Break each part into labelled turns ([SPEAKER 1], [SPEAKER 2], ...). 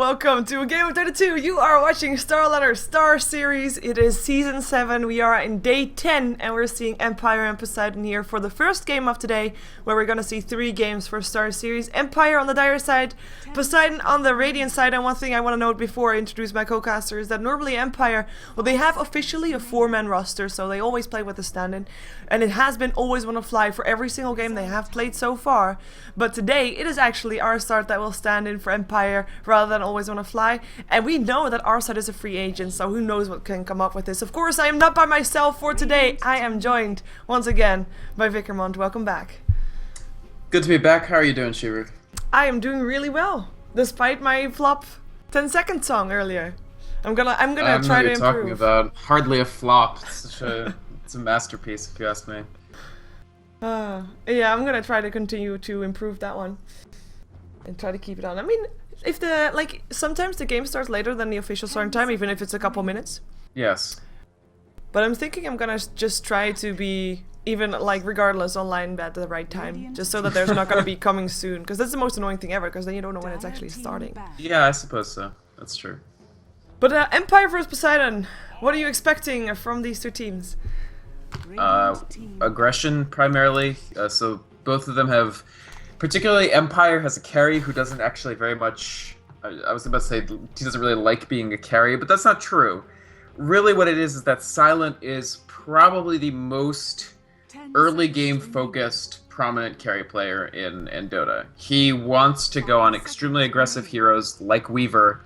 [SPEAKER 1] welcome to a game of Dota 2. You are watching StarSeries. It is Season 7. We are in Day 10 and we're seeing Empire and Poseidon here for the first game of today, where we're gonna see 3 games for StarSeries. Empire on the dire side, Poseidon on the radiant side. And one thing I want to note before I introduce my co-caster is that normally Empire, well, they have officially a 4-man roster, so they always play with a stand-in. And it has been always on the fly for every single game they have played so far. But today it is actually our start that will stand in for Empire rather than always on a fly. And we know that our side is a free agent, so who knows what can come up with this. Of course, I am not by myself for today. I am joined once again by Vickermont. Welcome back.
[SPEAKER 2] Good to be back. How are you doing, Shiru?
[SPEAKER 1] I am doing really well, despite my flop 10-second song earlier. I'm gonna try to improve.
[SPEAKER 2] Talking about hardly a flop. It's a masterpiece, if you ask me.
[SPEAKER 1] Yeah, I'm gonna try to continue to improve that one and try to keep it on. I mean, if sometimes the game starts later than the official starting time, even if it's a couple minutes.
[SPEAKER 2] Yes.
[SPEAKER 1] But I'm thinking I'm gonna just try to be even regardless online at the right time, just so that there's not gonna be coming soon, because that's the most annoying thing ever, because then you don't know when it's actually starting.
[SPEAKER 2] Yeah, I suppose so. That's true.
[SPEAKER 1] But Empire vs Poseidon, what are you expecting from these two teams?
[SPEAKER 2] Aggression primarily. So both of them have, particularly Empire has a carry who doesn't actually very much. I was about to say he doesn't really like being a carry, but that's not true. Really, what it is that Silent is probably the most early game focused prominent carry player in Dota. He wants to go on extremely aggressive heroes like Weaver.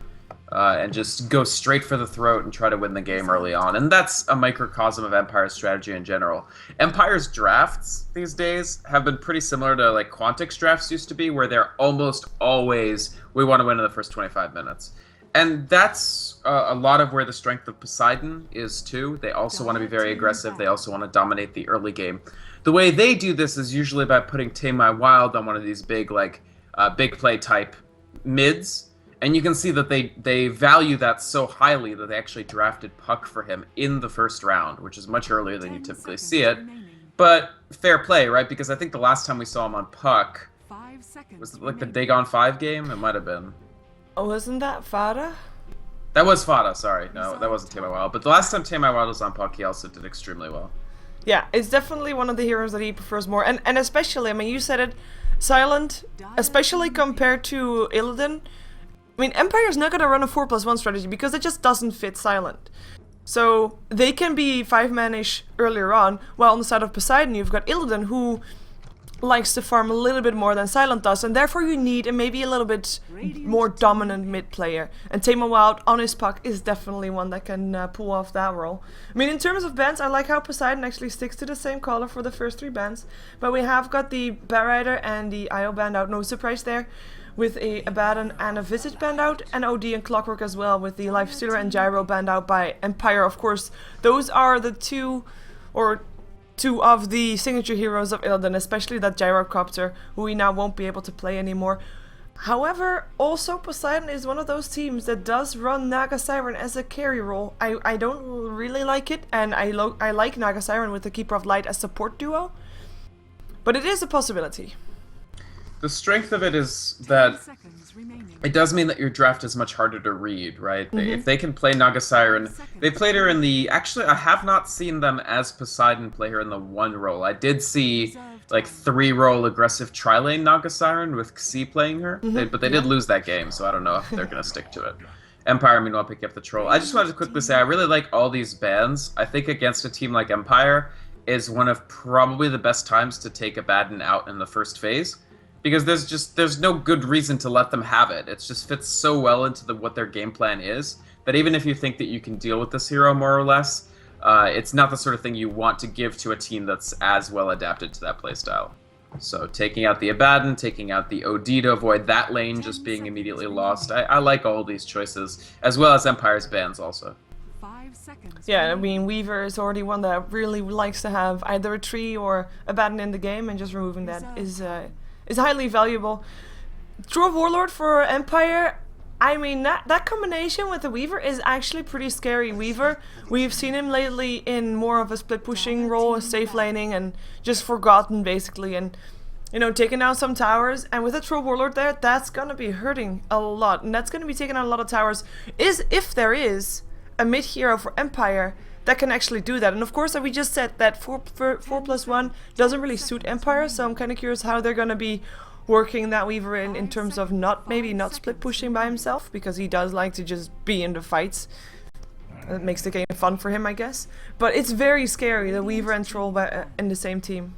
[SPEAKER 2] And just go straight for the throat and try to win the game early on. And that's a microcosm of Empire's strategy in general. Empire's drafts these days have been pretty similar to like Quantic's drafts used to be, where they're almost always, we want to win in the first 25 minutes. And that's a lot of where the strength of Poseidon is too. They also want to be very aggressive. They also want to dominate the early game. The way they do this is usually by putting Tame My Wild on one of these big, big play type mids. And you can see that they value that so highly that they actually drafted Puck for him in the first round, which is much earlier than you typically see it. But fair play, right? Because I think the last time we saw him on Puck was it like the Dagon 5 game? It might have been.
[SPEAKER 1] Oh, wasn't that Fada?
[SPEAKER 2] That was Fada, sorry. No, that wasn't Tame My Wild. But the last time Tame My Wild was on Puck, he also did extremely well.
[SPEAKER 1] Yeah, it's definitely one of the heroes that he prefers more. And especially, I mean, you said it, Silent, especially compared to Illidan. I mean, Empire's not gonna run a 4+1 strategy because it just doesn't fit Silent. So they can be 5-man-ish earlier on, while on the side of Poseidon you've got Illidan, who likes to farm a little bit more than Silent does, and therefore you need a maybe a little bit more dominant mid player. And Tame Wild on his Puck is definitely one that can pull off that role. I mean, in terms of bans, I like how Poseidon actually sticks to the same color for the first 3 bans, but we have got the Bear Rider and the IO banned out, no surprise there, with a Abaddon and a Visit banned out, and OD and Clockwork as well, with the Lifestealer and Gyro banned out by Empire. Of course, those are the two of the signature heroes of Illidan, especially that Gyrocopter, who we now won't be able to play anymore. However, also Poseidon is one of those teams that does run Naga Siren as a carry role. I don't really like it, and I like Naga Siren with the Keeper of Light as support duo, but it is a possibility.
[SPEAKER 2] The strength of it is that it does mean that your draft is much harder to read, right? If they can play Naga Siren, they played her in the... Actually, I have not seen them as Poseidon play her in the 1 role. I did see, 3-role aggressive tri-lane Naga Siren with Xi playing her, but they did lose that game, so I don't know if they're going to stick to it. Empire, meanwhile, picking up the troll. I just wanted to quickly say, I really like all these bans. I think against a team like Empire is one of probably the best times to take Abaddon out in the first phase. Because there's no good reason to let them have it. It just fits so well into what their game plan is that even if you think that you can deal with this hero more or less, it's not the sort of thing you want to give to a team that's as well adapted to that playstyle. So taking out the Abaddon, taking out the OD to avoid that lane just being immediately lost. I like all these choices, as well as Empire's bans also.
[SPEAKER 1] Yeah, I mean, Weaver is already one that really likes to have either a tree or Abaddon in the game, and just removing that is highly valuable. True Warlord for Empire, I mean, that combination with the Weaver is actually pretty scary. Weaver, we've seen him lately in more of a split pushing role, safe laning, and just forgotten basically. And you know, taking down some towers, and with a Troll Warlord there, that's gonna be hurting a lot, and that's gonna be taking out a lot of towers. If there is a mid hero for Empire that can actually do that, and of course, we just said that 4+1 doesn't really suit Empire, so I'm kind of curious how they're gonna be working that Weaver in terms of maybe not split pushing by himself, because he does like to just be in the fights. It makes the game fun for him, I guess. But it's very scary, the Weaver and Troll in the same team.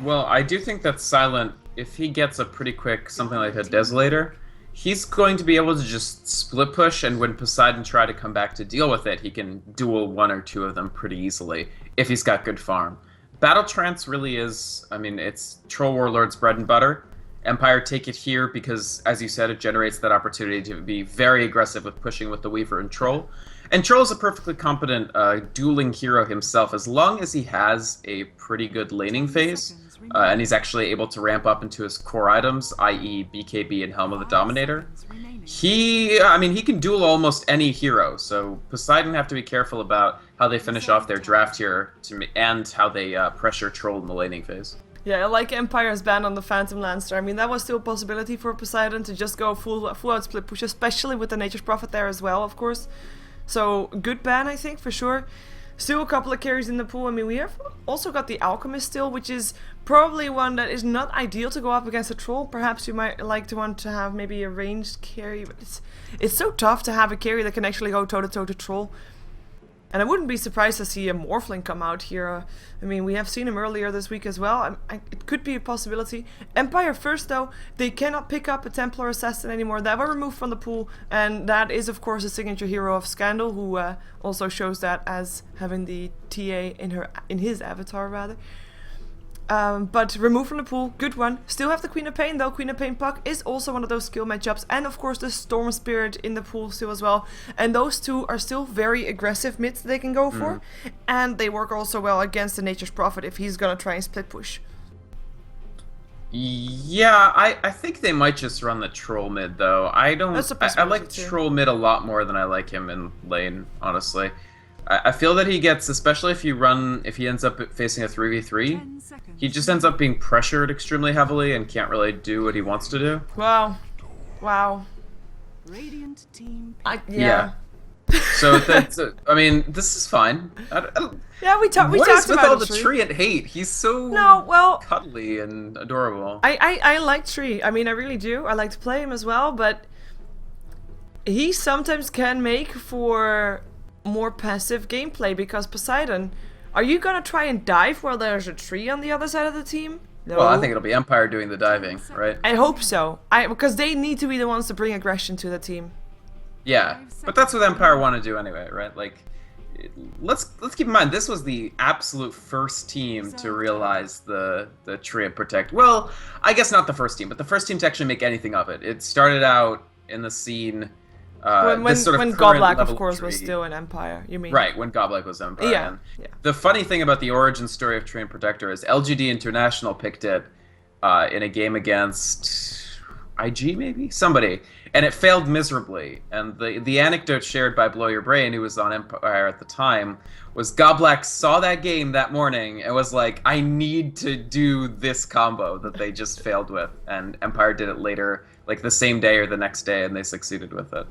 [SPEAKER 2] Well, I do think that Silent, if he gets a pretty quick something like a Desolator, he's going to be able to just split push, and when Poseidon try to come back to deal with it, he can duel one or two of them pretty easily, if he's got good farm. Battle Trance really is, I mean, it's Troll Warlord's bread and butter. Empire take it here because, as you said, it generates that opportunity to be very aggressive with pushing with the Weaver and Troll. And Troll's a perfectly competent dueling hero himself, as long as he has a pretty good laning phase, and he's actually able to ramp up into his core items, i.e. BKB and Helm of the Dominator. He can duel almost any hero, so Poseidon have to be careful about how they finish off their draft here, and how they pressure Troll in the laning phase.
[SPEAKER 1] Yeah, I like Empire's ban on the Phantom Lancer. I mean, that was still a possibility for Poseidon to just go full out split push, especially with the Nature's Prophet there as well, of course. So, good ban, I think, for sure. Still a couple of carries in the pool. I mean, we have also got the Alchemist still, which is probably one that is not ideal to go up against a Troll. Perhaps you might like to want to have maybe a ranged carry, but it's so tough to have a carry that can actually go toe-to-toe to Troll. And I wouldn't be surprised to see a Morphling come out here. I mean, we have seen him earlier this week as well. It could be a possibility. Empire first, though, they cannot pick up a Templar Assassin anymore. That were removed from the pool, and that is, of course, a signature hero of Scandal, who also shows that as having the TA in his avatar, rather. But removed from the pool, good one. Still have the Queen of Pain though. Queen of Pain Puck is also one of those skill matchups. And of course the Storm Spirit in the pool still as well. And those two are still very aggressive mids they can go for. And they work also well against the Nature's Prophet if he's gonna try and split push.
[SPEAKER 2] Yeah, I think they might just run the Troll mid though. I like
[SPEAKER 1] too.
[SPEAKER 2] Troll mid a lot more than I like him in lane, honestly. I feel that he gets, especially if he ends up facing a 3v3, he just ends up being pressured extremely heavily and can't really do what he wants to do.
[SPEAKER 1] Wow.
[SPEAKER 3] Radiant team.
[SPEAKER 2] Yeah. So that's, I mean, this is fine.
[SPEAKER 1] Yeah, we talked about
[SPEAKER 2] What is with all the
[SPEAKER 1] Tree.
[SPEAKER 2] Treant hate? He's so cuddly and adorable.
[SPEAKER 1] I like Tree. I mean, I really do. I like to play him as well, but he sometimes can make for more passive gameplay, because Poseidon, are you gonna try and dive while there's a tree on the other side of the team? No.
[SPEAKER 2] Well, I think it'll be Empire doing the diving, right?
[SPEAKER 1] I hope so. Because they need to be the ones to bring aggression to the team.
[SPEAKER 2] Yeah, but that's what Empire want to do anyway, right? Like, let's keep in mind, this was the absolute first team to realize the tree and protect. Well, I guess not the first team, but the first team to actually make anything of it. It started out in the scene.
[SPEAKER 1] When Godlike, of course, was still an Empire, you mean?
[SPEAKER 2] Right, when Godlike was Empire.
[SPEAKER 1] Yeah.
[SPEAKER 2] And the funny thing about the origin story of Tree and Protector is LGD International picked it in a game against IG, maybe? Somebody. And it failed miserably. And the anecdote shared by Blow Your Brain, who was on Empire at the time, was Godlike saw that game that morning and was like, I need to do this combo that they just failed with. And Empire did it later, like the same day or the next day, and they succeeded with it.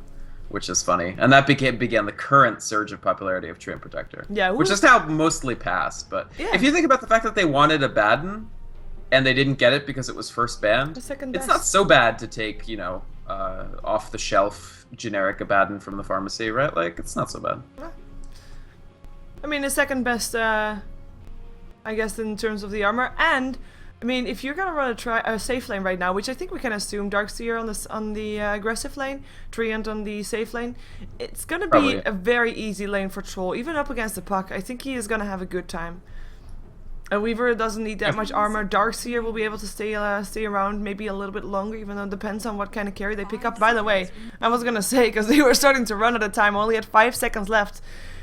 [SPEAKER 2] Which is funny. And that began the current surge of popularity of Tree and Protector. Yeah, which is now mostly past. But if you think about the fact that they wanted a Baden, and they didn't get it because it was first banned, it's not so bad to take, you know, off-the-shelf generic Abaddon from the pharmacy, right? Like, it's not so bad.
[SPEAKER 1] I mean, the second best, I guess, in terms of the armor. And, I mean, if you're gonna run a safe lane right now, which I think we can assume Darkseer on the aggressive lane, Treant on the safe lane, it's gonna be a very easy lane for Troll, even up against the puck. I think he is gonna have a good time. And Weaver doesn't need that much armor. Darkseer will be able to stay around maybe a little bit longer, even though it depends on what kind of carry they pick up. By the way, I was gonna say, because they were starting to run at a time, only had 5 seconds left,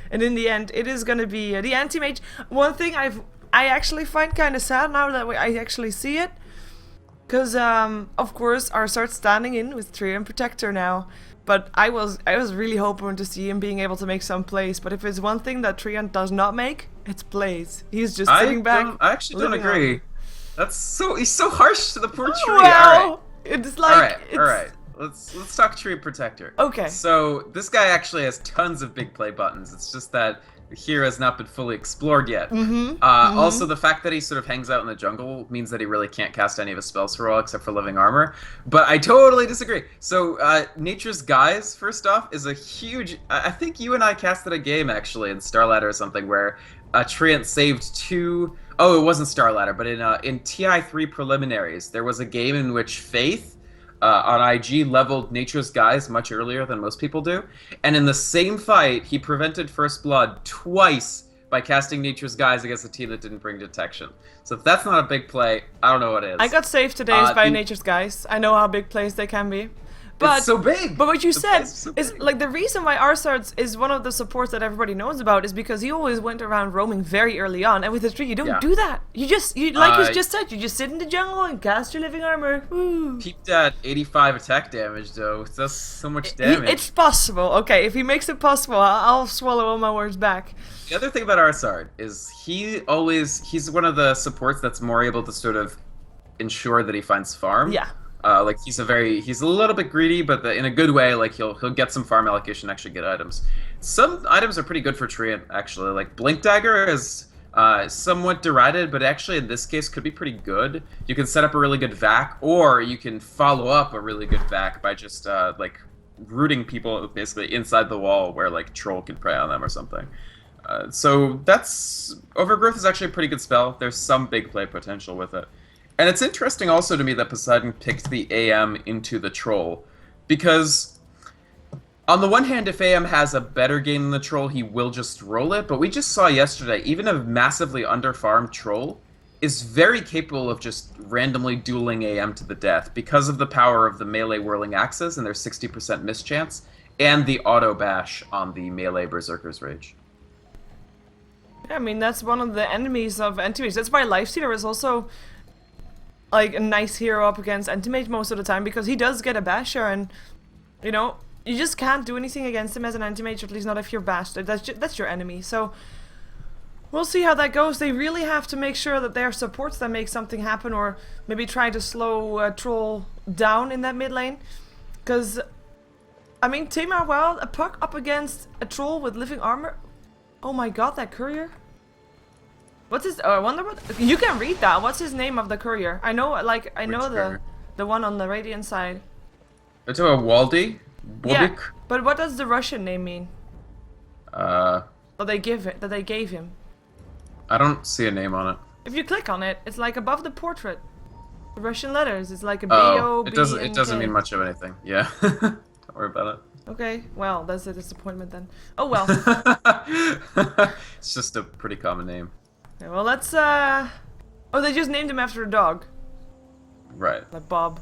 [SPEAKER 1] and in the end, it is gonna be the anti-mage. One thing I actually find kind of sad now that I actually see it, because of course our starts standing in with Tree and Protector now. But I was really hoping to see him being able to make some plays. But if it's one thing that Treant does not make, it's plays. He's just sitting back.
[SPEAKER 2] I actually don't agree. He's so harsh to the poor tree. All right.
[SPEAKER 1] Well, it's like
[SPEAKER 2] All right. Let's talk tree protector.
[SPEAKER 1] Okay.
[SPEAKER 2] So this guy actually has tons of big play buttons. It's just that here has not been fully explored yet. Also, the fact that he sort of hangs out in the jungle means that he really can't cast any of his spells for a while except for living armor. But I totally disagree. So Nature's Guise, first off, is a huge. I think you and I casted a game actually in Starladder or something where Treant saved two. Oh, it wasn't Starladder, but in TI3 preliminaries, there was a game in which Faith on IG leveled Nature's Guise much earlier than most people do. And in the same fight, he prevented First Blood twice by casting Nature's Guise against a team that didn't bring detection. So if that's not a big play, I don't know what is.
[SPEAKER 1] I got saved today by Nature's Guise. I know how big plays they can be. But,
[SPEAKER 2] it's so big!
[SPEAKER 1] But what you said is, like, the reason why Arsards is one of the supports that everybody knows about is because he always went around roaming very early on, and with the tree, you don't do that. You just, like you just said, you just sit in the jungle and cast your living armor. Woo.
[SPEAKER 2] Peaked at 85 attack damage, though. That's so much damage.
[SPEAKER 1] It's possible. Okay, if he makes it possible, I'll swallow all my words back.
[SPEAKER 2] The other thing about Arsard is he's one of the supports that's more able to sort of ensure that he finds farm.
[SPEAKER 1] Yeah.
[SPEAKER 2] Like he's a little bit greedy, but in a good way. Like he'll get some farm allocation, actually get items. Some items are pretty good for Treant, actually. Like Blink Dagger is somewhat derided, but actually in this case could be pretty good. You can set up a really good vac, or you can follow up a really good vac by just like rooting people basically inside the wall where like Troll can prey on them or something. So that's Overgrowth is actually a pretty good spell. There's some big play potential with it. And it's interesting also to me that Poseidon picked the AM into the Troll, because on the one hand, if AM has a better game than the Troll, he will just roll it, but we just saw yesterday, even a massively underfarmed Troll is very capable of just randomly dueling AM to the death because of the power of the melee whirling axes and their 60% miss chance, and the auto bash on the melee Berserker's Rage.
[SPEAKER 1] Yeah, I mean, that's one of the enemies of Anti-Mage. That's why Lifestealer is also like a nice hero up against Anti-Mage most of the time, because he does get a basher, and you know, you just can't do anything against him as an Anti-Mage, at least not if you're bashed. That's your enemy. So we'll see how that goes. They really have to make sure that there are supports that make something happen, or maybe try to slow Troll down in that mid lane, because I mean, Tamar Wild, a puck up against a Troll with living armor. Oh my god, that courier. What's his? Oh, I wonder what. You can read that. What's his name of the courier? I know, like, I know the one on the Radiant side.
[SPEAKER 2] It's a Waldy?
[SPEAKER 1] Yeah, but what does the Russian name mean?
[SPEAKER 2] That
[SPEAKER 1] they gave him.
[SPEAKER 2] I don't see a name on it.
[SPEAKER 1] If you click on it, it's like above the portrait. The Russian letters. It's like a B-O-B.
[SPEAKER 2] It doesn't mean much of anything. Yeah. Don't worry about it.
[SPEAKER 1] Okay, well, that's a disappointment then. Oh well.
[SPEAKER 2] It's just a pretty common name.
[SPEAKER 1] Okay, well, let's oh, they just named him after a dog.
[SPEAKER 2] Right.
[SPEAKER 1] Like Bob.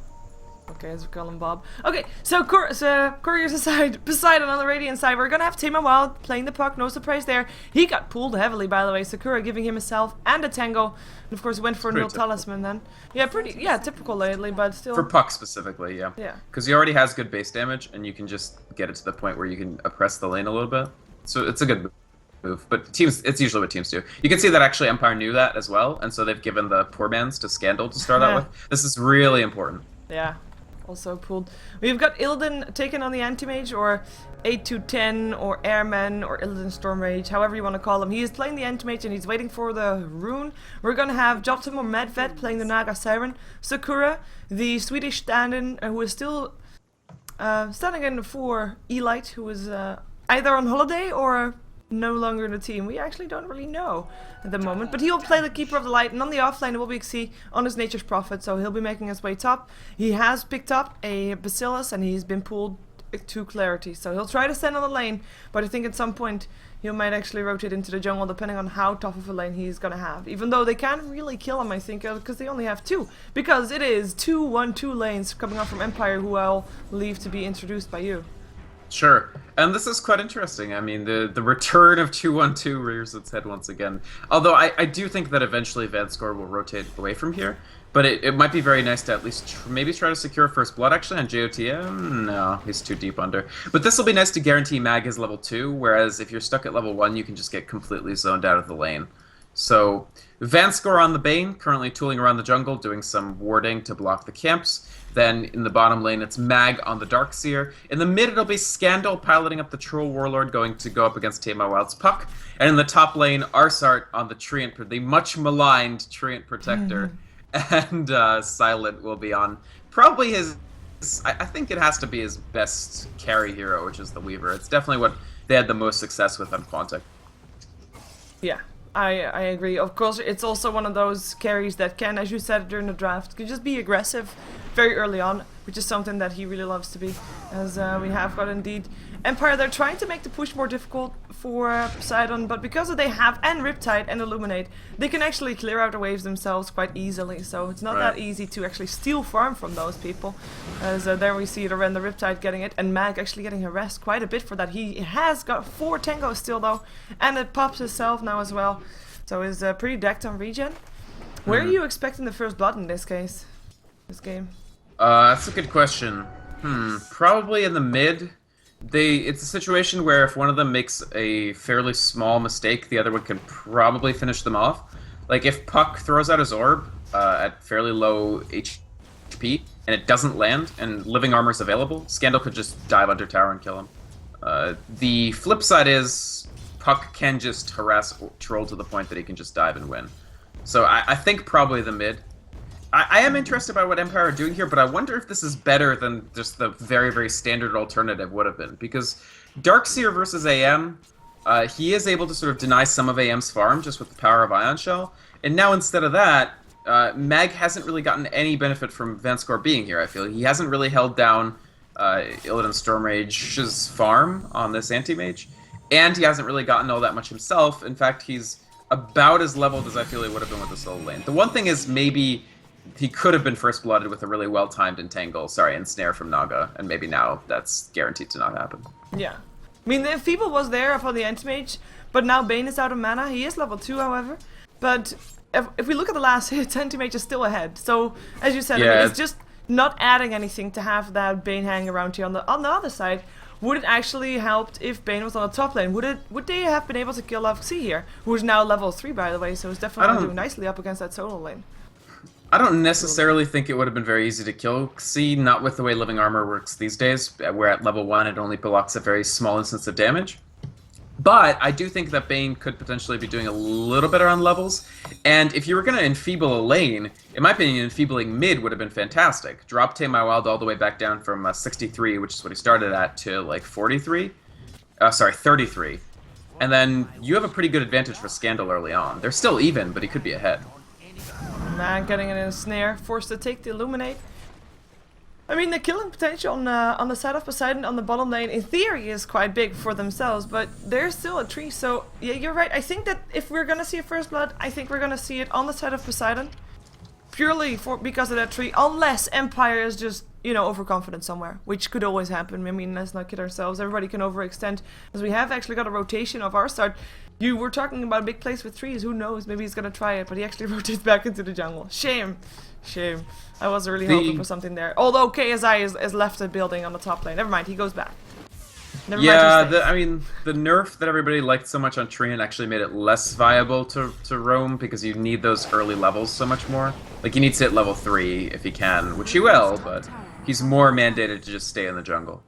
[SPEAKER 1] Okay, let's call him Bob. Okay, so couriers aside, Poseidon on the Radiant side, we're gonna have Tamar Wild playing the puck, no surprise there. He got pulled heavily, by the way, Sakura giving him a self and a tango, and of course went for a null talisman then. Yeah, typical lately, but still.
[SPEAKER 2] For puck specifically, yeah.
[SPEAKER 1] Yeah.
[SPEAKER 2] Because he already has good base damage, and you can just get it to the point where you can oppress the lane a little bit. So it's a good move, but it's usually what teams do. You can see that actually Empire knew that as well, and so they've given the poor man's to Scandal to start out with. This is really important.
[SPEAKER 1] Yeah. Also pulled. We've got Illidan taken on the Anti-Mage, or 8-10, or Airman, or Illidan Stormrage, however you want to call him. He is playing the Anti-Mage and he's waiting for the rune. We're gonna have Joptim or Medved playing the Naga Siren. Sakura, the Swedish stand-in, who is still standing in for Elite, who is either on holiday or no longer in the team. We actually don't really know at the moment, but he'll play the Keeper of the Light, and on the offlane it will be Xi on his Nature's Prophet, so he'll be making his way top. He has picked up a Bacillus and he's been pulled to Clarity, so he'll try to stand on the lane, but I think at some point he might actually rotate into the jungle depending on how tough of a lane he's gonna have, even though they can't really kill him, I think, because they only have two, because it is 2-1-2 lanes coming up from Empire, who I'll leave to be introduced by you.
[SPEAKER 2] Sure. And this is quite interesting. I mean, the return of 2-1-2 rears its head once again. Although I do think that eventually Vanscore will rotate away from here. But it might be very nice to at least maybe try to secure First Blood actually on JOTM. No, he's too deep under. But this will be nice to guarantee Mag is level 2, whereas if you're stuck at level 1, you can just get completely zoned out of the lane. So Vanskor on the Bane, currently tooling around the jungle, doing some warding to block the camps. Then in the bottom lane, it's Mag on the Darkseer. In the mid, it'll be Scandal piloting up the Troll Warlord, going to go up against Tama Wild's Puck. And in the top lane, Arsart on the Treant, the much maligned Treant Protector. And Silent will be on probably his... I think it has to be his best carry hero, which is the Weaver. It's definitely what they had the most success with on Quantic.
[SPEAKER 1] Yeah. I agree. Of course, it's also one of those carries that can, as you said during the draft, can just be aggressive very early on, which is something that he really loves to be. As we have got indeed Empire, they're trying to make the push more difficult for Poseidon, but because they have and Riptide and Illuminate, they can actually clear out the waves themselves quite easily. So it's not that easy to actually steal farm from those people. As there we see the Riptide getting it, and Mag actually getting harassed quite a bit for that. He has got 4 tangos still though, and it pops himself now as well. So he's pretty decked on regen. Where are you expecting the first blood in this case? This game?
[SPEAKER 2] That's a good question. Probably in the mid. It's a situation where if one of them makes a fairly small mistake, the other one can probably finish them off. Like if Puck throws out his orb at fairly low HP and it doesn't land and living armor's available, Scandal could just dive under tower and kill him. The flip side is Puck can just harass Troll to the point that he can just dive and win. So I think probably the mid. I am interested by what Empire are doing here, but I wonder if this is better than just the very, very standard alternative would have been. Because Darkseer versus AM, he is able to sort of deny some of AM's farm just with the power of Ion Shell. And now instead of that, Mag hasn't really gotten any benefit from Vanskor being here, I feel. He hasn't really held down Illidan Stormrage's farm on this anti-mage. And he hasn't really gotten all that much himself. In fact, he's about as leveled as I feel he would have been with the solo lane. The one thing is maybe he could have been first blooded with a really well-timed ensnare from Naga, and maybe now that's guaranteed to not happen.
[SPEAKER 1] Yeah. I mean, the Enfeeble was there for the anti-mage, but now Bane is out of mana. He is level 2, however. But if we look at the last hits, anti-mage is still ahead. So, as you said, I mean, it's just not adding anything to have that Bane hang around here. On the other side, would it actually helped if Bane was on the top lane? Would they have been able to kill off C here, who is now level 3, by the way, so it's definitely doing nicely up against that solo lane.
[SPEAKER 2] I don't necessarily think it would have been very easy to kill C, not with the way living armor works these days, where at level 1 it only blocks a very small instance of damage. But I do think that Bane could potentially be doing a little better on levels, and if you were going to enfeeble a lane, in my opinion, enfeebling mid would have been fantastic. Drop Tame My Wild all the way back down from 63, which is what he started at, to like 43? 33. And then you have a pretty good advantage for Scandal early on. They're still even, but he could be ahead.
[SPEAKER 1] Man getting in a snare, forced to take the Illuminate. I mean, the killing potential on the side of Poseidon on the bottom lane, in theory, is quite big for themselves, but they're still a tree, so yeah, you're right. I think that if we're gonna see a first blood, I think we're gonna see it on the side of Poseidon. Purely because of that tree, unless Empire is just, you know, overconfident somewhere, which could always happen. I mean, let's not kid ourselves. Everybody can overextend, as we have actually got a rotation of our start. You were talking about a big place with trees. Who knows? Maybe he's gonna try it, but he actually rotates back into the jungle. Shame. Shame. I was really hoping for something there. Although KSI is left a building on the top lane. Never mind, he goes back. Never mind,
[SPEAKER 2] I mean, the nerf that everybody liked so much on Treant actually made it less viable to roam, because you need those early levels so much more. Like, he needs to hit level 3 if he can, which he will, but he's more mandated to just stay in the jungle.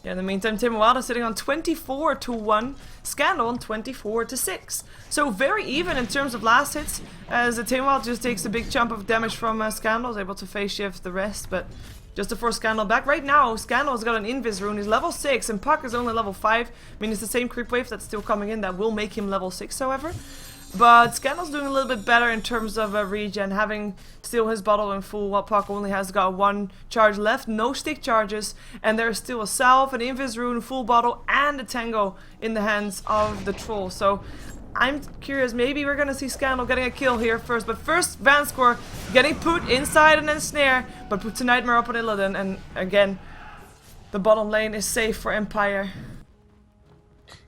[SPEAKER 1] Yeah, in the meantime, Tim Wild is sitting on 24-1, Scandal on 24-6. So very even in terms of last hits, as Tim Wild just takes a big chunk of damage from Scandal, is able to phase shift the rest, but just to force Scandal back. Right now, Scandal's got an Invis rune, he's level 6, and Puck is only level 5. I mean, it's the same creep wave that's still coming in that will make him level 6, however. But Scandal's doing a little bit better in terms of regen, having still his bottle in full, while Puck only has got 1 charge left, no stick charges, and there's still a Salve, an Invis rune, full bottle, and a Tango in the hands of the Troll. So I'm curious, maybe we're gonna see Scandal getting a kill here first, but first Vanskor getting put inside and then snare, but puts a Nightmare up on Illidan, and again, the bottom lane is safe for Empire.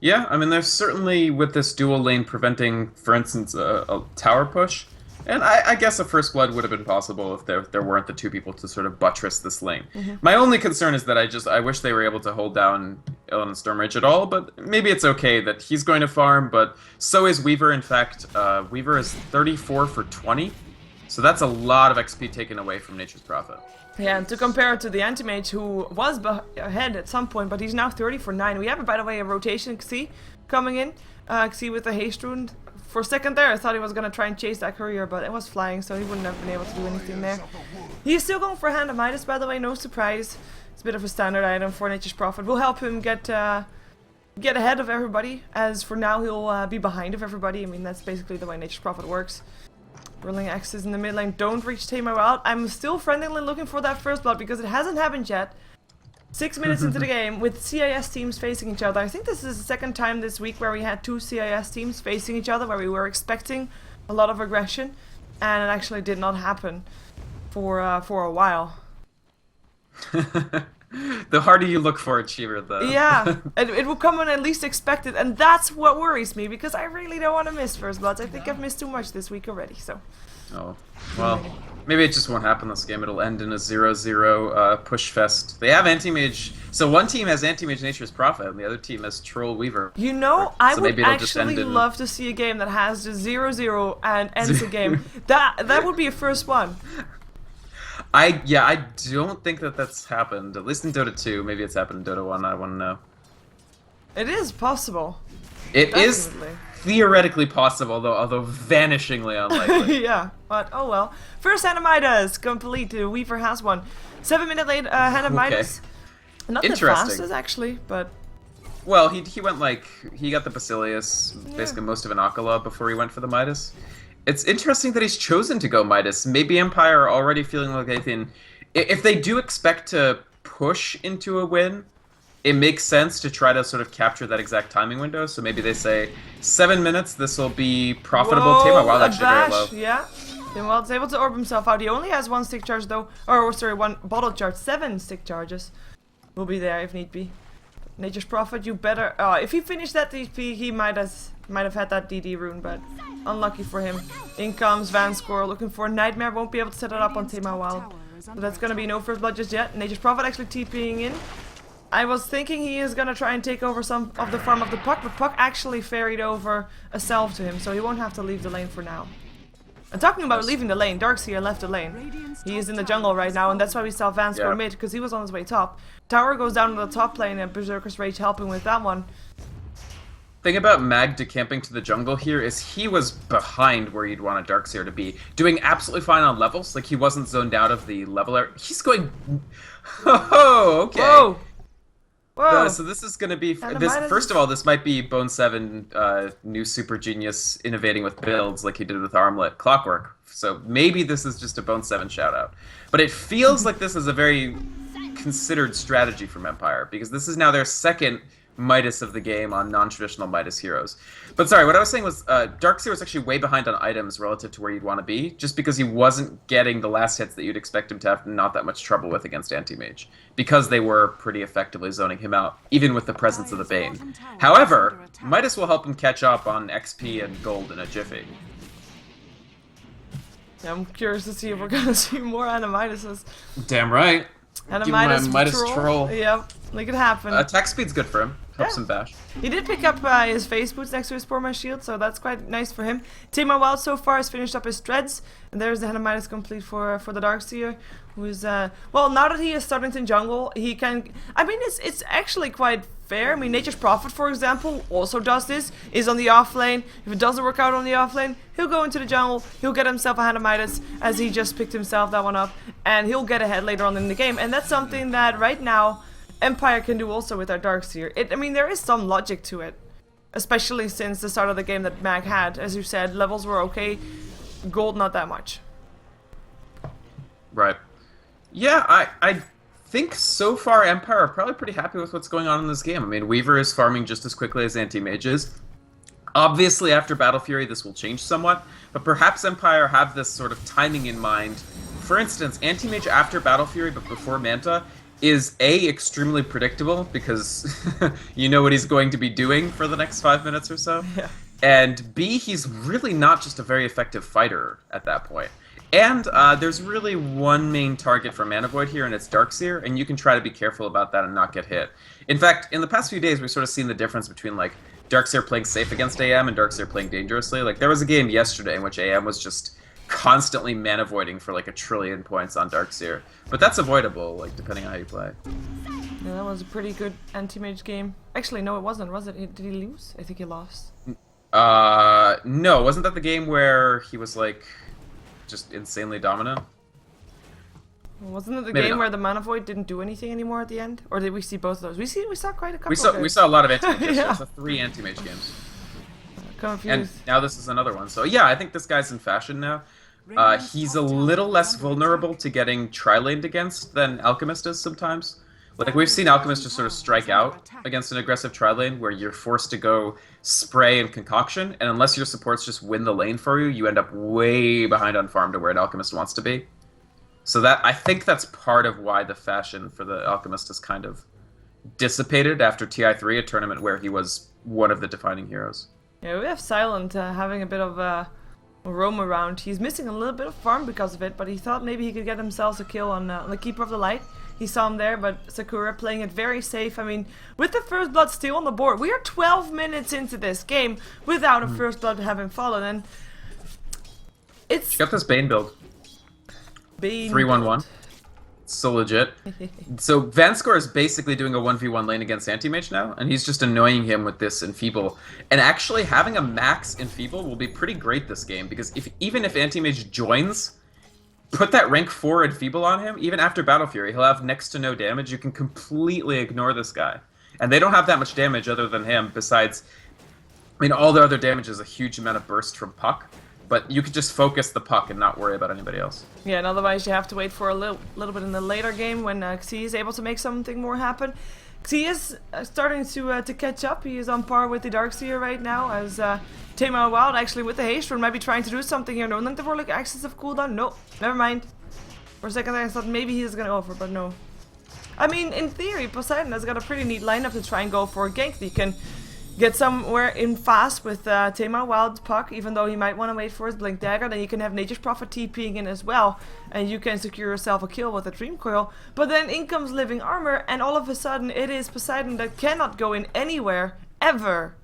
[SPEAKER 2] Yeah, I mean, there's certainly, with this dual lane preventing, for instance, a tower push. And I guess a first blood would have been possible if there weren't the 2 people to sort of buttress this lane. My only concern is that I wish they were able to hold down Illidan Stormrage at all, but maybe it's okay that he's going to farm, but so is Weaver. In fact, Weaver is 34 for 20, so that's a lot of XP taken away from Nature's Prophet.
[SPEAKER 1] Yeah, and to compare it to the Anti-Mage, who was ahead at some point, but he's now 30 for 9. We have, by the way, a rotation Xi coming in. Xi with the Haste Rune. For a second there, I thought he was going to try and chase that courier, but it was flying, so he wouldn't have been able to do anything there. He's still going for Hand of Midas, by the way, no surprise. It's a bit of a standard item for Nature's Prophet. Will help him get ahead of everybody, as for now he'll be behind of everybody. I mean, that's basically the way Nature's Prophet works. Whirling Axes in the mid lane don't reach Tame Wild. I'm still frantically looking for that first blood because it hasn't happened yet. 6 minutes into the game with CIS teams facing each other. I think this is the second time this week where we had 2 CIS teams facing each other, where we were expecting a lot of aggression, and it actually did not happen for a while.
[SPEAKER 2] The harder you look for it, cheaper though.
[SPEAKER 1] Yeah, it will come when at least expected, and that's what worries me, because I really don't want to miss First Bloods. I think I've missed too much this week already, so...
[SPEAKER 2] Oh, well, maybe it just won't happen this game. It'll end in a 0-0 push fest. They have Anti-Mage, so one team has Anti-Mage Nature's Prophet, and the other team has Troll Weaver.
[SPEAKER 1] You know, I
[SPEAKER 2] so
[SPEAKER 1] would actually love to see a game that has just 0-0 and ends the game. That would be a first one.
[SPEAKER 2] I don't think that that's happened. At least in Dota 2. Maybe it's happened in Dota 1. I want to know.
[SPEAKER 1] It is possible.
[SPEAKER 2] It
[SPEAKER 1] Definitely.
[SPEAKER 2] is theoretically possible, though, although vanishingly unlikely.
[SPEAKER 1] Yeah, but oh well. First Hand of Midas complete. Weaver has one. 7 minute late Hand of Midas. Not the fastest actually, but.
[SPEAKER 2] Well, he went he got the Basilius, basically most of an Akala before he went for the Midas. It's interesting that he's chosen to go Midas. Maybe Empire are already feeling like if they do expect to push into a win, it makes sense to try to sort of capture that exact timing window. So maybe they say 7 minutes. This will be profitable.
[SPEAKER 1] Whoa,
[SPEAKER 2] Wild actually very low.
[SPEAKER 1] Yeah. Wild's able to orb himself out. He only has 1 stick charge though, or sorry, 1 bottle charge. 7 stick charges will be there if need be. Nature's Prophet, you better. If he finished that TP, he might have had that DD rune, but unlucky for him. In comes Vanscore, looking for Nightmare. Won't be able to set it up on Tame Wild. So that's gonna be no first blood just yet. Nature's Prophet actually TPing in. I was thinking he is gonna try and take over some of the farm of the Puck, but Puck actually ferried over a Salve to him, so he won't have to leave the lane for now. And talking about leaving the lane, Darkseer left the lane. He is in the jungle right now, and that's why we saw Vance go mid, because he was on his way top. Tower goes down to the top lane, and Berserker's Rage helping with that one.
[SPEAKER 2] Thing about Mag decamping to the jungle here is he was behind where you'd want a Darkseer to be, doing absolutely fine on levels. Like, he wasn't zoned out of the level area. He's going... Oh, okay.
[SPEAKER 1] Whoa! Whoa.
[SPEAKER 2] So this is going to be... First of all, this might be Bone 7 new super genius innovating with builds like he did with Armlet Clockwork. So maybe this is just a Bone 7 shout out. But it feels like this is a very considered strategy from Empire, because this is now their second Midas of the game on non-traditional Midas heroes. But sorry, what I was saying was Darkseer was actually way behind on items relative to where you'd want to be, just because he wasn't getting the last hits that you'd expect him to have not that much trouble with against Anti-Mage, because they were pretty effectively zoning him out, even with the presence of the Bane. However, Midas will help him catch up on XP and gold in a jiffy.
[SPEAKER 1] Yeah, I'm curious to see if we're gonna see more Animiduses.
[SPEAKER 2] Damn right.
[SPEAKER 1] Midas troll. Yep, make it happen.
[SPEAKER 2] Attack speed's good for him. Helps him bash.
[SPEAKER 1] He did pick up his face boots next to his Poor Man's Shield, so that's quite nice for him. Tame Wild so far has finished up his Dreads, and there's the Midas complete for the Darkseer, who's well, now that he is starting to jungle, he can. I mean, it's actually quite fair. I mean, Nature's Prophet, for example, also does this. Is on the off lane. If it doesn't work out on the off lane, he'll go into the jungle. He'll get himself a Midas, as he just picked himself that one up, and he'll get ahead later on in the game. And that's something that right now Empire can do also with our Darkseer. I mean, there is some logic to it, especially since the start of the game that Mag had. As you said, levels were okay, gold not that much.
[SPEAKER 2] Right. Yeah, I think so far Empire are probably pretty happy with what's going on in this game. I mean, Weaver is farming just as quickly as Anti-Mage is. Obviously, after Battle Fury, this will change somewhat, but perhaps Empire have this sort of timing in mind. For instance, Anti-Mage after Battle Fury but before Manta is A, extremely predictable, because you know what he's going to be doing for the next 5 minutes or so, and B, he's really not just a very effective fighter at that point. And there's really one main target for Mana Void here, and it's Darkseer, and you can try to be careful about that and not get hit. In fact, in the past few days, we've sort of seen the difference between like Darkseer playing safe against AM and Darkseer playing dangerously. Like there was a game yesterday in which AM was just constantly man avoiding for like 1,000,000,000,000 points on Darkseer, but that's avoidable, like depending on how you play.
[SPEAKER 1] Yeah, that was a pretty good anti-mage game. Actually, no, it wasn't. Was it? Did he lose? I think he lost.
[SPEAKER 2] No, wasn't that the game where he was like just insanely dominant?
[SPEAKER 1] Wasn't it the
[SPEAKER 2] Maybe
[SPEAKER 1] game
[SPEAKER 2] not.
[SPEAKER 1] where the mana void didn't do anything anymore at the end? Or did we see both of those? We saw quite a couple.
[SPEAKER 2] We saw a lot of anti-mage games.
[SPEAKER 1] Yeah.
[SPEAKER 2] We saw 3 anti-mage games.
[SPEAKER 1] Confused.
[SPEAKER 2] And now this is another one. So yeah, I think this guy's in fashion now. He's a little less vulnerable to getting tri-laned against than Alchemist is sometimes. Like, we've seen Alchemist just sort of strike out against an aggressive tri-lane where you're forced to go spray and concoction, and unless your supports just win the lane for you, you end up way behind on farm to where an Alchemist wants to be. So that, I think that's part of why the fashion for the Alchemist is kind of dissipated after TI3, a tournament where he was one of the defining heroes.
[SPEAKER 1] Yeah, we have Silent having a bit of a roam around. He's missing a little bit of farm because of it, but he thought maybe he could get himself a kill on the Keeper of the Light. He saw him there, but Sakura playing it very safe. I mean, with the first blood still on the board, we are 12 minutes into this game without a first blood having fallen, and it's...
[SPEAKER 2] She got this Bane build.
[SPEAKER 1] Bane
[SPEAKER 2] 3-1-1. So legit. So Vanscore is basically doing a 1v1 lane against Anti-Mage now, and he's just annoying him with this Enfeeble. And actually having a max Enfeeble will be pretty great this game, because even if Anti-Mage joins, put that rank 4 Enfeeble on him, even after Battle Fury, he'll have next to no damage. You can completely ignore this guy. And they don't have that much damage other than him, besides... I mean, all their other damage is a huge amount of burst from Puck, but you could just focus the Puck and not worry about anybody else.
[SPEAKER 1] Yeah, and otherwise you have to wait for a little bit in the later game when Xi is able to make something more happen. Xi is starting to catch up. He is on par with the Darkseer right now, as Tema Wild actually with the haste rune might be trying to do something here. No, not the Warlock access of cooldown. No, never mind. For a second I thought maybe he's gonna go for, but no. I mean, in theory, Poseidon has got a pretty neat lineup to try and go for a gank. He can get somewhere in fast with Tema Wild Puck, even though he might want to wait for his Blink Dagger. Then you can have Nature's Prophet TPing in as well, and you can secure yourself a kill with a Dream Coil. But then in comes Living Armor, and all of a sudden it is Poseidon that cannot go in anywhere, ever,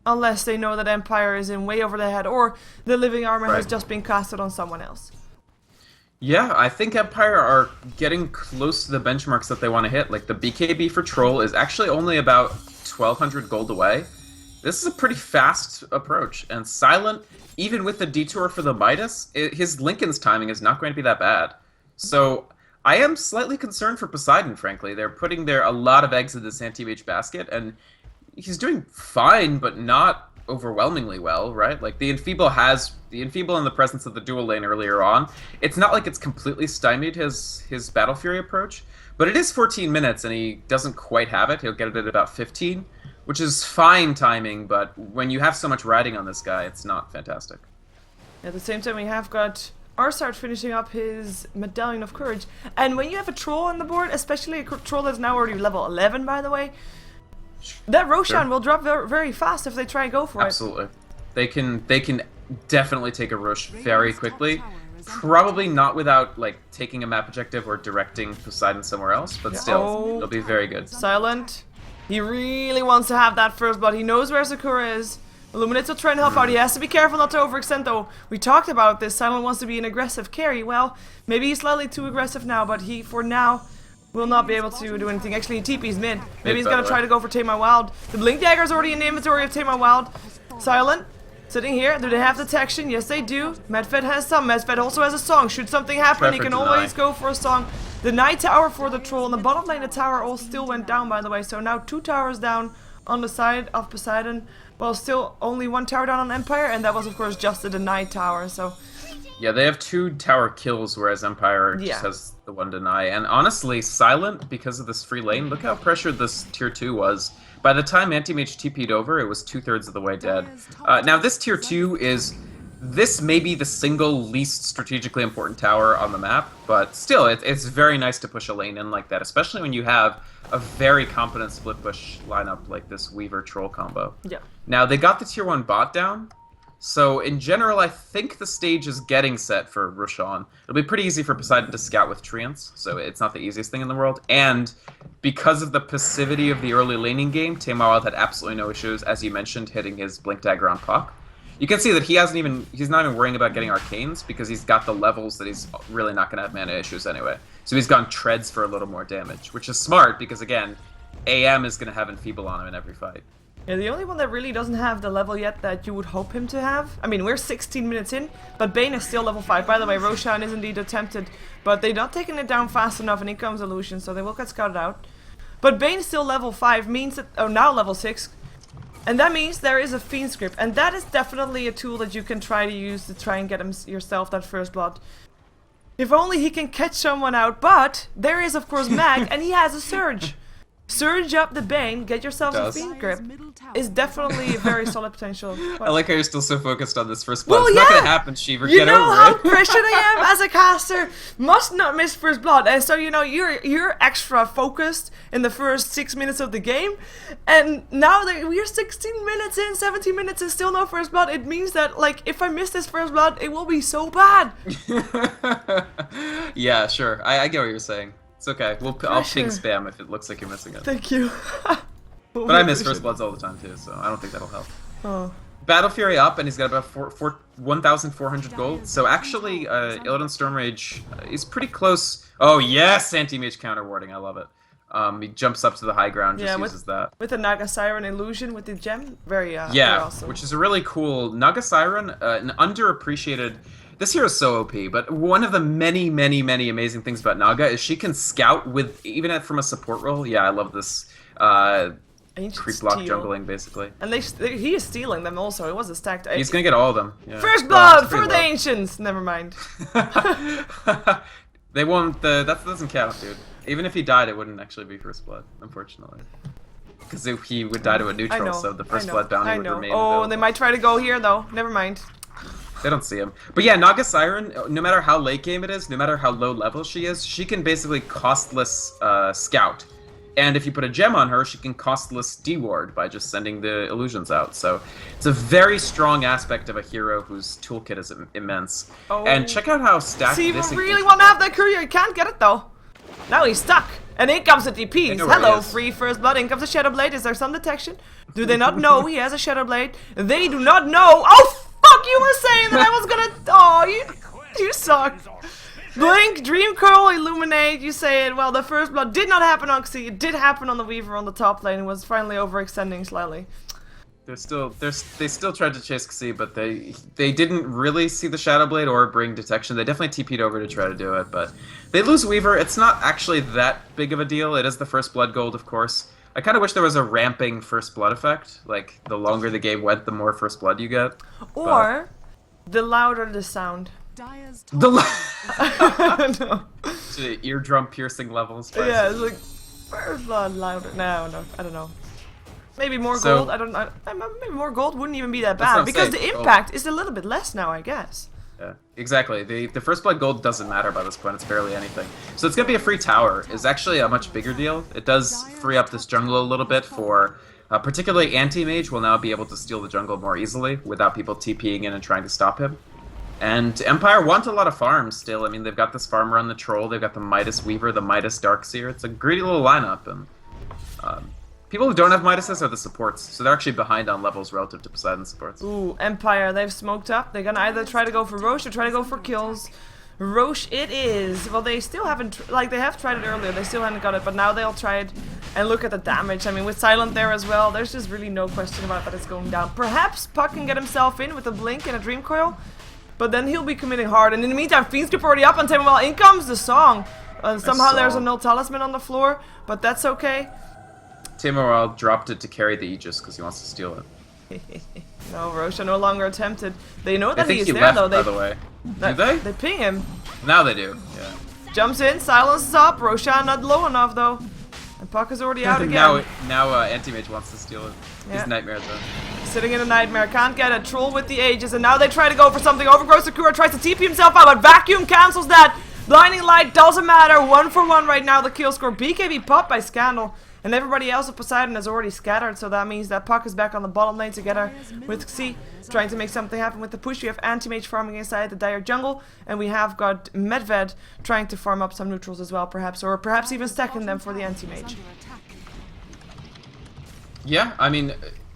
[SPEAKER 1] unless they know that Empire is in way over their head, or the Living Armor has just been casted on someone else.
[SPEAKER 2] Yeah, I think Empire are getting close to the benchmarks that they want to hit. Like, the BKB for Troll is actually only about 1,200 gold away. This is a pretty fast approach, and Silent, even with the detour for the Midas, his Lincoln's timing is not going to be that bad. So I am slightly concerned for Poseidon, frankly. They're putting a lot of eggs in this anti-mage basket, and he's doing fine, but not overwhelmingly well, right? Like, the Enfeeble in the presence of the dual lane earlier on, it's not like it's completely stymied his Battle Fury approach, but it is 14 minutes, and he doesn't quite have it. He'll get it at about 15. Which is fine timing, but when you have so much riding on this guy, it's not fantastic.
[SPEAKER 1] At the same time, we have got Arsart finishing up his Medallion of Courage. And when you have a troll on the board, especially a troll that's now already level 11, by the way, that Roshan will drop very, very fast if they try and go for
[SPEAKER 2] Absolutely. They can definitely take a Rosh very quickly. Probably not without like taking a map objective or directing Poseidon somewhere else, but still, it'll be very good.
[SPEAKER 1] Silent. He really wants to have that first blood. He knows where Sakura is. Illuminates will try and help out. He has to be careful not to overextend though. We talked about this. Silent wants to be an aggressive carry. Well, maybe he's slightly too aggressive now, but he, for now, will not be able to do anything. Actually, he TP's mid. Maybe he's gonna try to go for Tame My Wild. The Blink Dagger is already in the inventory of Tame My Wild. Silent. Sitting here. Do they have detection? Yes, they do. Medved has some. Medved also has a song. Should something happen, he can always go for a song. The Night Tower for the Troll. And the bottom lane, the tower all still went down, by the way. So now 2 towers down on the side of Poseidon. Well, still only 1 tower down on Empire. And that was, of course, just the Deny Tower. So
[SPEAKER 2] yeah, they have 2 tower kills, whereas Empire just has the 1 deny. And honestly, Silent, because of this free lane, look how pressured this tier 2 was. By the time Anti-Mage TP'd over, it was 2/3 of the way dead. Now, this tier 2 this may be the single least strategically important tower on the map, but still, it's very nice to push a lane in like that, especially when you have a very competent split push lineup like this Weaver Troll combo.
[SPEAKER 1] yeah.
[SPEAKER 2] Now, they got the tier 1 bot down, So in general, I think the stage is getting set for Roshan. It'll be pretty easy for Poseidon to scout with Treants, so it's not the easiest thing in the world. And because of the passivity of the early laning game, Taemar had absolutely no issues, as you mentioned, hitting his Blink Dagger on Puck. You can see that he's not even worrying about getting Arcanes because he's got the levels that he's really not going to have mana issues anyway. So he's gone Treads for a little more damage, which is smart because, again, AM is going to have Enfeeble on him in every fight.
[SPEAKER 1] Yeah, the only one that really doesn't have the level yet that you would hope him to have. I mean, we're 16 minutes in, but Bane is still level 5. By the way, Roshan is indeed attempted, but they're not taking it down fast enough, and in comes Illusion, so they will get scouted out. But Bane is still level 5, means that... Oh, now level 6. And that means there is a Fiend script, and that is definitely a tool that you can try to use to try and get yourself that first blood. If only he can catch someone out, but there is of course Mag, and he has a Surge. Surge up the Bane, get yourself a Fiend grip, is definitely a very solid potential.
[SPEAKER 2] I like how you're still so focused on this first blood.
[SPEAKER 1] Well,
[SPEAKER 2] it's not gonna happen, Shiver.
[SPEAKER 1] You
[SPEAKER 2] Get
[SPEAKER 1] know
[SPEAKER 2] over
[SPEAKER 1] how
[SPEAKER 2] it.
[SPEAKER 1] pressured I am as a caster. Must not miss first blood, and so you know you're extra focused in the first 6 minutes of the game, and now that we're 16 minutes in, 17 minutes, and still no first blood. It means that like if I miss this first blood, it will be so bad.
[SPEAKER 2] Yeah, sure. I get what you're saying. It's okay. I'll ping spam if it looks like you're missing it.
[SPEAKER 1] Thank you.
[SPEAKER 2] But I miss first bloods all the time too, so I don't think that'll help.
[SPEAKER 1] Oh.
[SPEAKER 2] Battle Fury up, and he's got about 1,400 gold. So actually, Illidan Stormrage is pretty close. Oh yes, anti-mage counter warding. I love it. He jumps up to the high ground, just uses that.
[SPEAKER 1] With the Naga Siren illusion with the gem, very
[SPEAKER 2] yeah,
[SPEAKER 1] very awesome.
[SPEAKER 2] Which is a really cool Naga Siren, an underappreciated. This hero is so OP, but one of the many, many, many amazing things about Naga is she can scout with even from a support role. Yeah, I love this. Creep block jungling, basically.
[SPEAKER 1] And he is stealing them also. It was a stacked.
[SPEAKER 2] He's gonna get all of them. Yeah.
[SPEAKER 1] First blood for the ancients. Never mind.
[SPEAKER 2] They won't. That doesn't count, dude. Even if he died, it wouldn't actually be first blood, unfortunately. Because he would die to a neutral, so the first blood bounty would remain.
[SPEAKER 1] Oh,
[SPEAKER 2] available.
[SPEAKER 1] they might try to go here though. Never mind.
[SPEAKER 2] They don't see him. But yeah, Naga Siren, no matter how late game it is, no matter how low level she is, she can basically costless scout. And if you put a gem on her, she can costless deward by just sending the illusions out. So it's a very strong aspect of a hero whose toolkit is immense.
[SPEAKER 1] Oh.
[SPEAKER 2] And check out how stacked
[SPEAKER 1] See,
[SPEAKER 2] this
[SPEAKER 1] we really want to have that courier. He can't get it though. Now he's stuck. And in comes the DPs. Hello, free first blood. In comes the Shadow Blade. Is there some detection? Do they not know he has a Shadow Blade? They do not know. Oh, fuck! You were saying that I was gonna. Oh, you suck. Blink, Dream Curl, Illuminate, you say it. Well, the first blood did not happen on Xi. It did happen on the Weaver on the top lane. It was finally overextending slightly.
[SPEAKER 2] They still tried to chase Xi, but they didn't really see the Shadow Blade or bring detection. They definitely TP'd over to try to do it, but they lose Weaver. It's not actually that big of a deal. It is the first blood gold, of course. I kind of wish there was a ramping first blood effect. Like, the longer the game went, the more first blood you get.
[SPEAKER 1] Or, the louder the sound.
[SPEAKER 2] The
[SPEAKER 1] No.
[SPEAKER 2] To eardrum piercing levels.
[SPEAKER 1] Yeah, it's like first blood louder. No, I don't know. Maybe more gold. I don't know. Maybe more gold wouldn't even be that bad because the impact is a little bit less now, I guess.
[SPEAKER 2] Yeah, exactly. The first blood gold doesn't matter by this point. It's barely anything. So it's gonna be a free tower. It's actually a much bigger deal. It does free up this jungle a little bit for. Particularly anti-mage will now be able to steal the jungle more easily without people TPing in and trying to stop him. And Empire want a lot of farms still. I mean, they've got this farmer on the Troll, they've got the Midas Weaver, the Midas Darkseer. It's a greedy little lineup, and people who don't have Midases are the supports, so they're actually behind on levels relative to Poseidon supports.
[SPEAKER 1] Ooh, Empire, they've smoked up. They're gonna either try to go for Roche or try to go for kills. Roche it is. Well, they still haven't, like, they have tried it earlier, they still haven't got it, but now they'll try it and look at the damage. I mean, with Silent there as well, there's just really no question about that it's going down. Perhaps Puck can get himself in with a Blink and a Dream Coil, but then he'll be committing hard. And in the meantime, Fiend Script already up on time. Well, in comes the song. Somehow there's a null talisman on the floor, but that's okay.
[SPEAKER 2] Taemar dropped it to carry the Aegis because he wants to steal it.
[SPEAKER 1] No, Roshan no longer attempted. They know that
[SPEAKER 2] he is
[SPEAKER 1] there
[SPEAKER 2] left,
[SPEAKER 1] though.
[SPEAKER 2] By the way. Do they?
[SPEAKER 1] They ping him.
[SPEAKER 2] Now they do, yeah.
[SPEAKER 1] Jumps in, silences up. Roshan not low enough though. And Puck is already out again.
[SPEAKER 2] now Anti-Mage wants to steal it.
[SPEAKER 1] Yeah.
[SPEAKER 2] He's Nightmare though.
[SPEAKER 1] Sitting in a Nightmare, can't get a Troll with the Aegis, and now they try to go for something. Overgrowth Sakura tries to TP himself out, but Vacuum cancels that. Blinding Light doesn't matter. 1 for 1 right now, the kill score. BKB popped by Scandal. And everybody else of Poseidon is already scattered, so that means that Puck is back on the bottom lane together with Xi, trying to make something happen with the push. We have Anti-Mage farming inside the Dire jungle, and we have got Medved trying to farm up some neutrals as well, perhaps, or perhaps even stacking them for the Anti-Mage.
[SPEAKER 2] Yeah, I mean,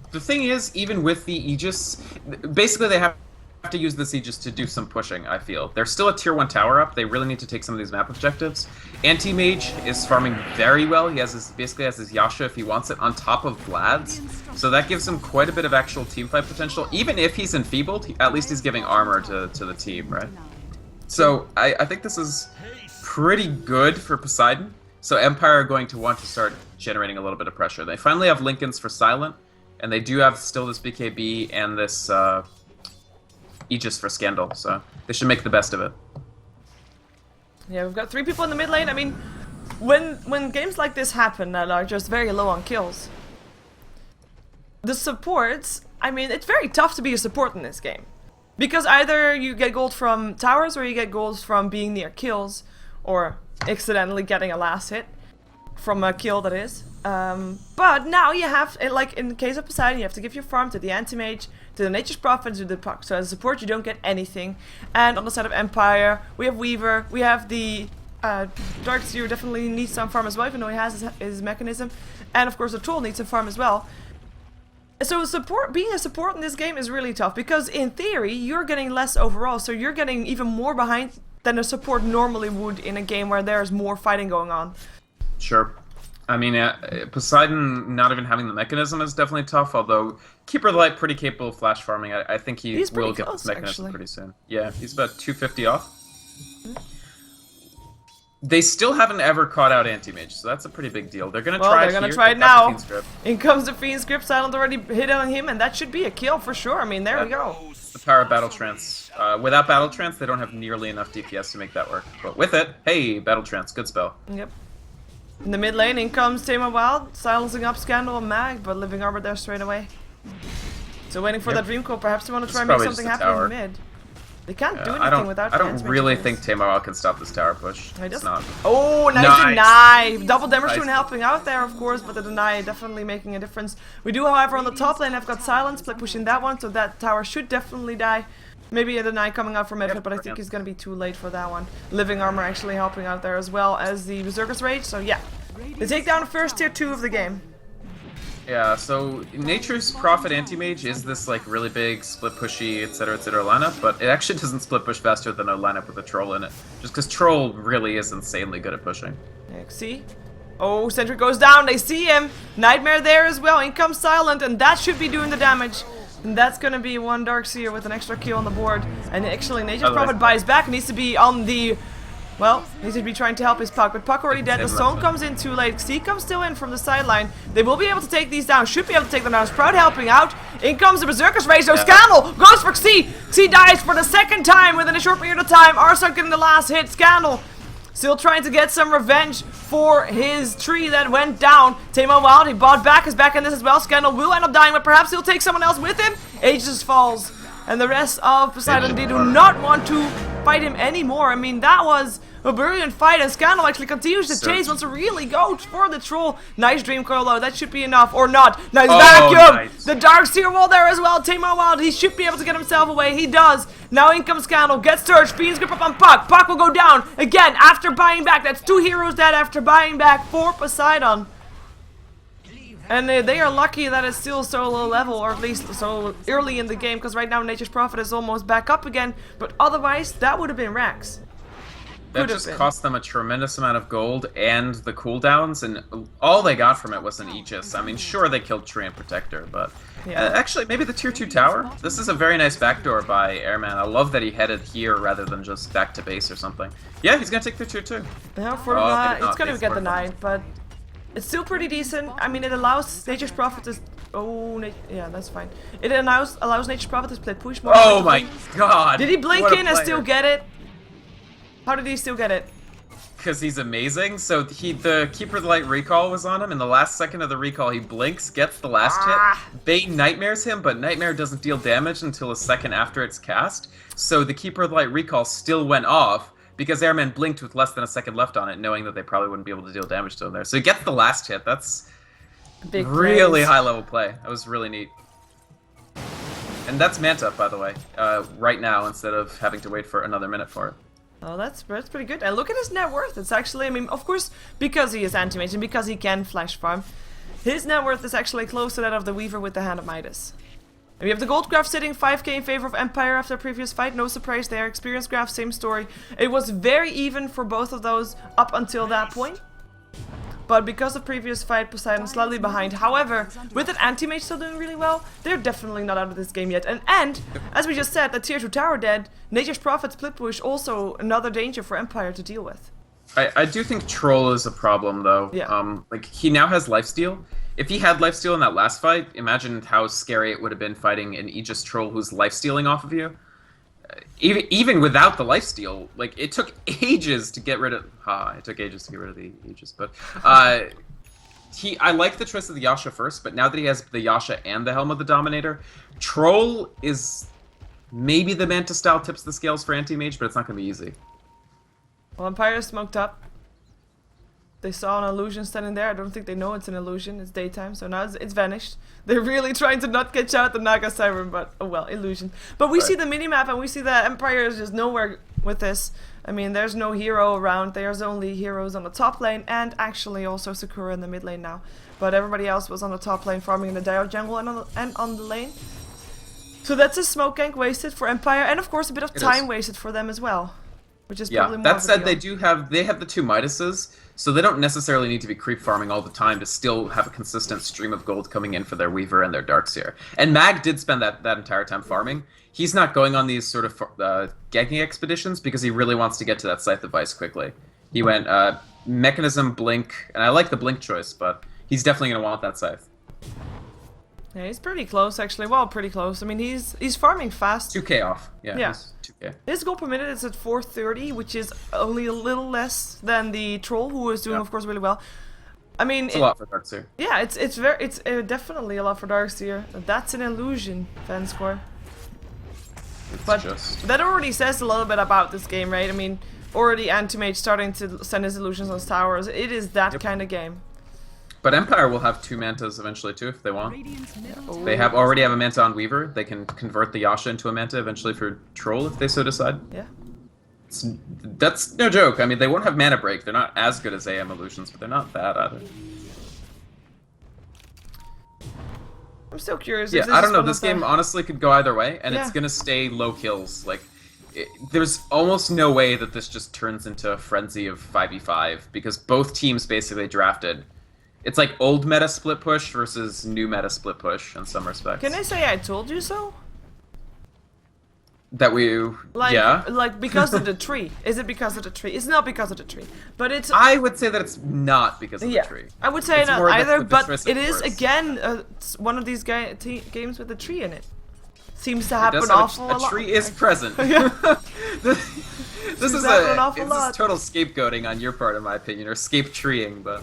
[SPEAKER 2] the thing is, even with the Aegis, basically they have to use this Aegis to do some pushing, I feel. They're still a tier 1 tower up. They really need to take some of these map objectives. Anti-Mage is farming very well. He has his, basically has his Yasha if he wants it on top of Vlad's. So that gives him quite a bit of actual teamfight potential. Even if he's enfeebled, at least he's giving armor to the team, right? So I think this is pretty good for Poseidon. So Empire are going to want to start generating a little bit of pressure. They finally have Lincolns for Silent, and they do have still this BKB and this Aegis for Scandal, so they should make the best of it.
[SPEAKER 1] Yeah, we've got 3 people in the mid lane. I mean, when games like this happen that are just very low on kills, the supports, I mean, it's very tough to be a support in this game. Because either you get gold from towers or you get gold from being near kills, or accidentally getting a last hit from a kill, that is. But now you have, like in the case of Poseidon, you have to give your farm to the Anti-Mage, to the Nature's Prophet, to the Puck. So as a support you don't get anything. And on the side of Empire, we have Weaver, we have the Darkseer definitely needs some farm as well, even though he has his mechanism. And of course the Troll needs some farm as well. So being a support in this game is really tough, because in theory you're getting less overall, so you're getting even more behind than a support normally would in a game where there's more fighting going on.
[SPEAKER 2] Sure. I mean, Poseidon not even having the mechanism is definitely tough, although Keeper of the Light pretty capable of flash farming. I think he will get this mechanism pretty soon. Yeah, he's about 250 off. They still haven't ever caught out Anti-Mage, so that's a pretty big deal. They're gonna try it.
[SPEAKER 1] They're gonna try it now. In comes the Fiend's Grip. Silent already hit on him, and that should be a kill for sure. I mean, there we go.
[SPEAKER 2] The power of Battle Trance. Without Battle Trance, they don't have nearly enough DPS to make that work. But with it, hey, Battle Trance, good spell.
[SPEAKER 1] Yep. In the mid lane, in comes Tama Wild, silencing up Scandal and Mag, but living armor there straight away. So waiting for that Dream Coil. Perhaps they want to try and make something happen in the mid. They can't do anything without. I don't
[SPEAKER 2] really think Tama Wild can stop this tower push.
[SPEAKER 1] It's
[SPEAKER 2] not.
[SPEAKER 1] Oh, nice deny! Double damage to helping out there, of course, but the deny definitely making a difference. We do, however, on the top lane, I've got Silence split pushing that one, so that tower should definitely die. Maybe a deny coming out from Medved, but I think he's going to be too late for that one. Living Armor actually helping out there as well as the Berserker's Rage, so yeah. They take down the first tier 2 of the game.
[SPEAKER 2] Yeah, so Nature's Prophet Anti-Mage is this like really big split pushy etc lineup, but it actually doesn't split push faster than a lineup with a Troll in it. Just because Troll really is insanely good at pushing.
[SPEAKER 1] See? Oh, Sentry goes down, they see him! Nightmare there as well, in comes Silent, and that should be doing the damage. And that's gonna be one Darkseer with an extra kill on the board. And actually Nature's Prophet buys back, needs to be on the... Well, needs to be trying to help his Puck, but Puck already dead. The Stone comes in too late. Xi comes still in from the sideline. They will be able to take these down. Should be able to take them down. Sprout helping out. In comes the Berserker's Rage. So Scandal goes for Xi. Xi dies for the second time within a short period of time. Arslan getting the last hit. Scandal still trying to get some revenge for his tree that went down. Tama Wild, he bought back, is back in this as well. Scandal will end up dying, but perhaps he'll take someone else with him. Aegis falls. And the rest of Poseidon, they do not want to fight him anymore. I mean, that was a brilliant fight, and Scandal actually continues to chase, wants to really go for the Troll. Nice Dream Coil though, that should be enough, or not. Nice vacuum! Nice. The Darkseer wall there as well. Tama Wild, he should be able to get himself away, he does. Now in comes Scandal, gets Surge, Fiend's Grip up on Puck. Puck will go down again after buying back. That's 2 heroes dead after buying back for Poseidon. And they are lucky that it's still so low level, or at least so early in the game, because right now Nature's Prophet is almost back up again, but otherwise that would have been Rax.
[SPEAKER 2] That just cost them a tremendous amount of gold and the cooldowns, and all they got from it was an Aegis. I mean, sure, they killed Tree and Protector, but actually, maybe the tier 2 tower? This is a very nice backdoor by Airman. I love that he headed here rather than just back to base or something. Yeah, he's going to take the tier 2.
[SPEAKER 1] Yeah, for it's going to get denied, but it's still pretty decent. I mean, it allows Nature's Prophet to... Oh, yeah, that's fine. It allows Nature's Prophet to split push more.
[SPEAKER 2] Oh my god!
[SPEAKER 1] Did he blink in and still get it? How did he still get it?
[SPEAKER 2] Because he's amazing. So the Keeper of the Light recall was on him. In the last second of the recall, he blinks, gets the last hit. Bane Nightmares him, but Nightmare doesn't deal damage until a second after it's cast. So the Keeper of the Light recall still went off, because Airman blinked with less than a second left on it, knowing that they probably wouldn't be able to deal damage to him there. So he gets the last hit. That's
[SPEAKER 1] Big
[SPEAKER 2] Really
[SPEAKER 1] plays.
[SPEAKER 2] high level play. That was really neat. And that's Manta, by the way, right now instead of having to wait for another minute for it.
[SPEAKER 1] Oh, that's pretty good. And look at his net worth. It's actually, I mean, of course, because he is anti-mage and because he can flash farm, his net worth is actually close to that of the Weaver with the Hand of Midas. And we have the gold graph sitting 5k in favor of Empire after a previous fight. No surprise there. Experience graph, same story. It was very even for both of those up until that point. But because of previous fight, Poseidon slightly behind. However, with an anti-mage still doing really well, they're definitely not out of this game yet. And as we just said, the tier 2 tower dead, Nature's Prophet split push also another danger for Empire to deal with.
[SPEAKER 2] I do think Troll is a problem, though.
[SPEAKER 1] Yeah.
[SPEAKER 2] Like, he now has lifesteal. If he had lifesteal in that last fight, imagine how scary it would have been fighting an Aegis Troll who's lifestealing off of you. Even without the lifesteal, like, it took ages to get rid of... it took ages to get rid of the Aegis, but... I like the choice of the Yasha first, but now that he has the Yasha and the Helm of the Dominator, Troll is maybe the Manta style tips the scales for anti-mage, but it's not going to be easy.
[SPEAKER 1] Well, Empire is smoked up. They saw an illusion standing there. I don't think they know it's an illusion. It's daytime, so now it's vanished. They're really trying to not catch out the Naga Siren, but oh well, illusion. But we see the minimap and we see that Empire is just nowhere with this. I mean, there's no hero around. There's only heroes on the top lane and actually also Sakura in the mid lane now. But everybody else was on the top lane farming in the Dio jungle and on the lane. So that's a smoke gank wasted for Empire and of course a bit of time wasted for them as well. Which is probably more
[SPEAKER 2] that
[SPEAKER 1] of a
[SPEAKER 2] said,
[SPEAKER 1] deal.
[SPEAKER 2] they have the two Midases, so they don't necessarily need to be creep farming all the time to still have a consistent stream of gold coming in for their Weaver and their Darkseer. And Mag did spend that entire time farming. He's not going on these sort of ganking expeditions because he really wants to get to that Scythe of Vice quickly. He went Mechanism, Blink, and I like the Blink choice, but he's definitely going to want that Scythe.
[SPEAKER 1] Yeah, he's pretty close actually. Well, pretty close. I mean, he's farming fast.
[SPEAKER 2] 2k off. Yeah.
[SPEAKER 1] He's
[SPEAKER 2] 2k.
[SPEAKER 1] His gold per minute is at 430, which is only a little less than the Troll, who is doing, of course, really well. I mean,
[SPEAKER 2] it's a lot for Darkseer.
[SPEAKER 1] Yeah, it's definitely a lot for Darkseer. That's an illusion, fan score. But that already says a little bit about this game, right? I mean, already Anti-Mage starting to send his illusions on his towers. It is that kind of game.
[SPEAKER 2] But Empire will have two Mantas eventually too, if they want. They already have a Manta on Weaver. They can convert the Yasha into a Manta eventually for Troll if they so decide.
[SPEAKER 1] Yeah.
[SPEAKER 2] That's no joke. I mean, they won't have Mana Break. They're not as good as AM Illusions, but they're not bad either.
[SPEAKER 1] I'm still curious.
[SPEAKER 2] Yeah, I don't know. This game honestly could go either way, and it's gonna stay low kills. Like, there's almost no way that this just turns into a frenzy of 5v5 because both teams basically drafted. It's like old meta split push versus new meta split push in some respects.
[SPEAKER 1] Can I say I told you so?
[SPEAKER 2] That we,
[SPEAKER 1] like because of the tree. Is it because of the tree? It's not because of the tree, but it's.
[SPEAKER 2] I would say that it's not because of the tree.
[SPEAKER 1] I would say not either, but it is again one of these games with a tree in it. Seems to happen awful a lot.
[SPEAKER 2] A tree is present. This is total scapegoating on your part, in my opinion, or scape treeing, but.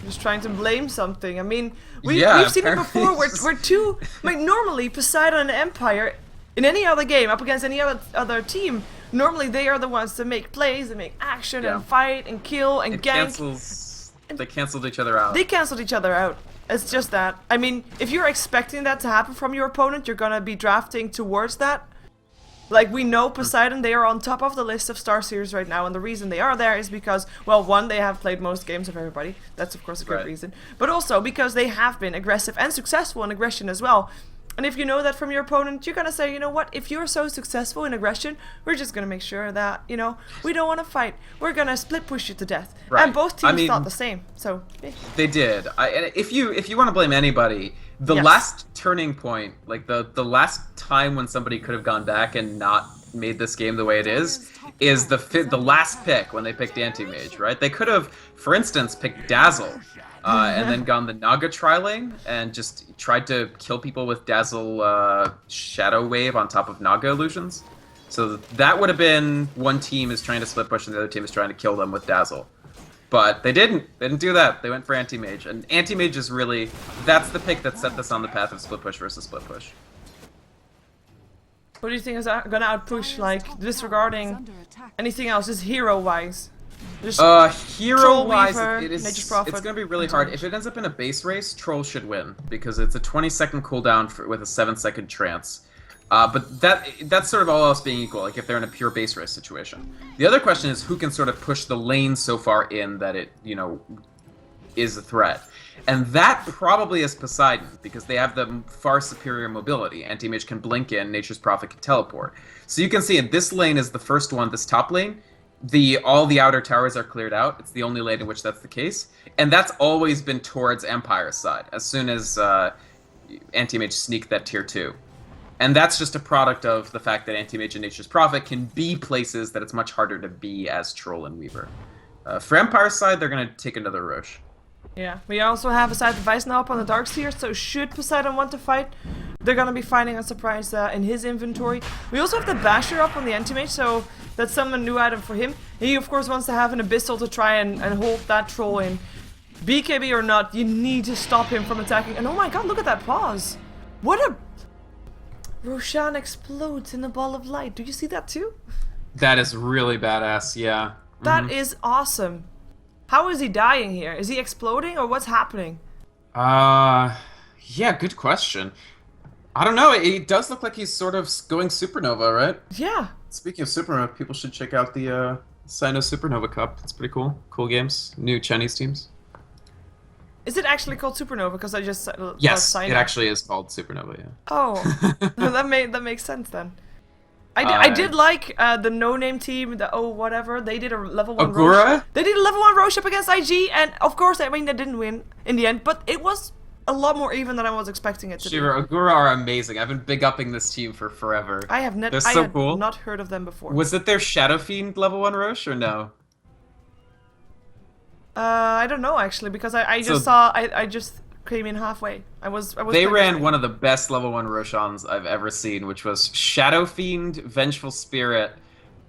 [SPEAKER 1] Just trying to blame something. I mean, we've seen it before. We're two. Like normally, Poseidon and Empire, in any other game up against any other team, normally they are the ones that make plays, and make action, and fight, and kill, and gank.
[SPEAKER 2] They canceled each other out.
[SPEAKER 1] They canceled each other out. It's just that. I mean, if you're expecting that to happen from your opponent, you're gonna be drafting towards that. Like, we know Poseidon, they are on top of the list of StarSeries right now, and the reason they are there is because, well, one, they have played most games of everybody. That's, of course, a good reason. But also because they have been aggressive and successful in aggression as well. And if you know that from your opponent, you're gonna say, you know what, if you're so successful in aggression, we're just gonna make sure that, you know, we don't want to fight. We're gonna split push you to death. Right. And both teams thought the same, so...
[SPEAKER 2] They did. And if you want to blame anybody... The last turning point, like the last time when somebody could have gone back and not made this game the way it is the last pick when they picked Anti-Mage, right? They could have, for instance, picked Dazzle, and then gone the Naga tri-lane and just tried to kill people with Dazzle Shadow Wave on top of Naga illusions. So that would have been one team is trying to split push and the other team is trying to kill them with Dazzle. But they didn't. They didn't do that. They went for Anti-Mage. And Anti-Mage is really... That's the pick that set this on the path of split push versus split push.
[SPEAKER 1] What do you think is gonna outpush, like, disregarding anything else, just hero-wise? Just
[SPEAKER 2] Hero-wise,
[SPEAKER 1] Weaver,
[SPEAKER 2] it is.
[SPEAKER 1] Nature's Prophet,
[SPEAKER 2] It's going to be really
[SPEAKER 1] and
[SPEAKER 2] hard.
[SPEAKER 1] Torch.
[SPEAKER 2] If it ends up in a base race, Troll should win because it's a 20-second cooldown with a 7-second trance. But that's sort of all else being equal. Like if they're in a pure base race situation. The other question is who can sort of push the lane so far in that it is a threat. And that probably is Poseidon, because they have the far superior mobility. Anti-Mage can blink in, Nature's Prophet can teleport. So you can see this lane is the first one, this top lane. All the outer towers are cleared out. It's the only lane in which that's the case. And that's always been towards Empire's side, as soon as Anti-Mage sneaked that tier 2. And that's just a product of the fact that Anti-Mage and Nature's Prophet can be places that it's much harder to be as Troll and Weaver. For Empire's side, they're going to take another Roche.
[SPEAKER 1] Yeah, we also have a side device now up on the Dark Seer, so should Poseidon want to fight, they're gonna be finding a surprise in his inventory. We also have the Basher up on the Anti-Mage, so that's some new item for him. He of course wants to have an Abyssal to try and hold that troll in. BKB or not, you need to stop him from attacking. And oh my god, look at that pause! What a... Roshan explodes in a ball of light. Do you see that too?
[SPEAKER 2] That is really badass, yeah.
[SPEAKER 1] That is awesome. How is he dying here? Is he exploding or what's happening?
[SPEAKER 2] Yeah, good question. I don't know, it does look like he's sort of going supernova, right?
[SPEAKER 1] Yeah.
[SPEAKER 2] Speaking of supernova, people should check out the Sino Supernova Cup. It's pretty cool. Cool games. New Chinese teams.
[SPEAKER 1] Is it actually called Supernova? Because I just
[SPEAKER 2] yes, it actually is called Supernova, yeah.
[SPEAKER 1] Oh, that makes sense then. I did like the no-name team, the whatever. They did a level 1
[SPEAKER 2] Agura?
[SPEAKER 1] Roche. They did a level 1 Roche up against IG, and of course, I mean, they didn't win in the end, but it was a lot more even than I was expecting it to be.
[SPEAKER 2] Shiva, Agura are amazing. I've been big upping this team for forever.
[SPEAKER 1] I have
[SPEAKER 2] cool.
[SPEAKER 1] not heard of them before.
[SPEAKER 2] Was it their Shadow Fiend level 1 Roche or no?
[SPEAKER 1] I don't know actually, because I just came in halfway. I was
[SPEAKER 2] They ran one of the best level 1 Roshans I've ever seen, which was Shadow Fiend, Vengeful Spirit,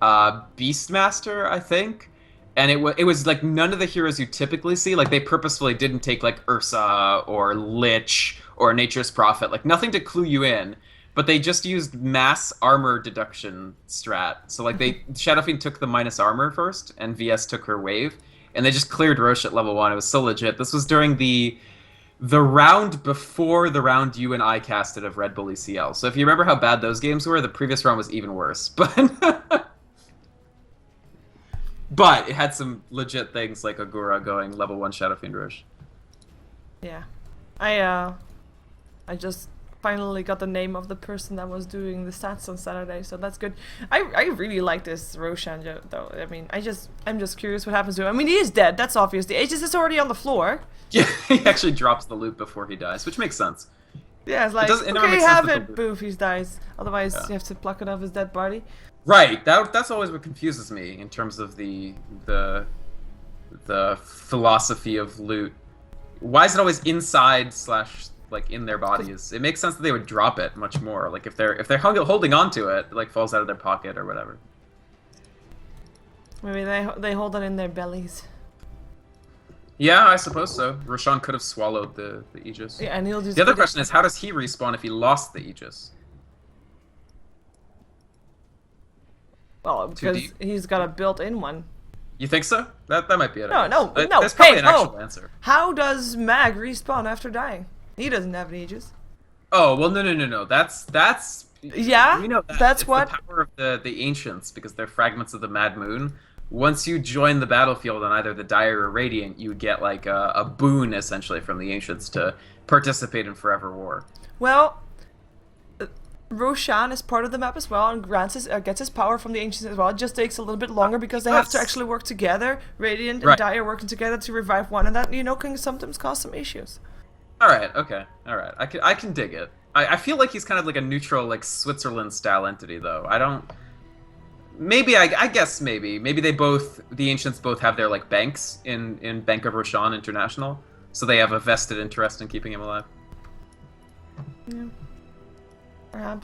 [SPEAKER 2] Beastmaster, I think. And it was like none of the heroes you typically see. Like they purposefully didn't take like Ursa or Lich or Nature's Prophet, like nothing to clue you in. But they just used mass armor deduction strat. So like Shadow Fiend took the minus armor first, and VS took her wave, and they just cleared Roche at level 1. It was so legit. This was during the round before the round you and I casted of Red Bull ECL. So if you remember how bad those games were, the previous round was even worse. But it had some legit things like Agura going level 1 Shadow Fiend Roche.
[SPEAKER 1] Yeah. I just finally got the name of the person that was doing the stats on Saturday, so that's good. I really like this Roshan though. I mean, I'm just curious what happens to him. I mean, he is dead, that's obvious. The Aegis is already on the floor.
[SPEAKER 2] Yeah, he actually drops the loot before he dies, which makes sense.
[SPEAKER 1] Yeah, it's like, okay, have it, boof, he dies. Otherwise, you have to pluck it off his dead body. Right,
[SPEAKER 2] that's always what confuses me in terms of the philosophy of loot. Why is it always inside / like in their bodies? It makes sense that they would drop it much more. Like if they're holding on to it, it like falls out of their pocket or whatever.
[SPEAKER 1] Maybe they hold it in their bellies.
[SPEAKER 2] Yeah, I suppose so. Roshan could have swallowed the Aegis.
[SPEAKER 1] Yeah, and he'll just...
[SPEAKER 2] The other question is, how does he respawn if he lost the Aegis?
[SPEAKER 1] Well, because he's got a built-in one.
[SPEAKER 2] You think so? That might be it.
[SPEAKER 1] No.
[SPEAKER 2] There's probably an actual answer.
[SPEAKER 1] How does Mag respawn after dying? He doesn't have an Aegis.
[SPEAKER 2] Oh, well, no. That's...
[SPEAKER 1] Yeah?
[SPEAKER 2] We know that.
[SPEAKER 1] That's
[SPEAKER 2] it's
[SPEAKER 1] what...
[SPEAKER 2] the power of the Ancients, because they're fragments of the Mad Moon. Once you join the battlefield on either the Dire or Radiant, you get like a boon, essentially, from the Ancients to participate in Forever War.
[SPEAKER 1] Well... Roshan is part of the map as well, and gets his power from the Ancients as well. It just takes a little bit longer because they have to actually work together. Radiant and Dire working together to revive one, and that, can sometimes cause some issues.
[SPEAKER 2] Alright, okay. Alright. I can dig it. I feel like he's kind of like a neutral, like, Switzerland-style entity, though. I don't... Maybe, I guess maybe. Maybe the Ancients both have their, like, banks in Bank of Roshan International, so they have a vested interest in keeping him alive.
[SPEAKER 1] Yeah.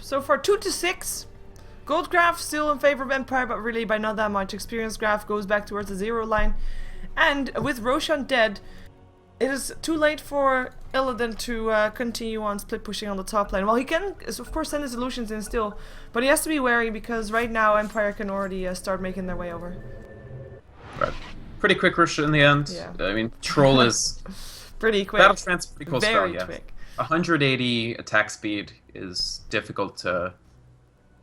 [SPEAKER 1] So for 2-6, Gold Graph still in favor of Empire, but really by not that much. Experience Graph goes back towards the 0 line. And with Roshan dead, it is too late for Illidan to continue on split pushing on the top lane. Well, he can, of course, send his illusions in still, but he has to be wary because right now Empire can already start making their way over.
[SPEAKER 2] Right. Pretty quick rush in the end.
[SPEAKER 1] Yeah.
[SPEAKER 2] I mean, Troll is
[SPEAKER 1] Pretty quick.
[SPEAKER 2] Battle Trance pretty cool spell.
[SPEAKER 1] Very
[SPEAKER 2] Yeah.
[SPEAKER 1] quick.
[SPEAKER 2] 180 attack speed is difficult to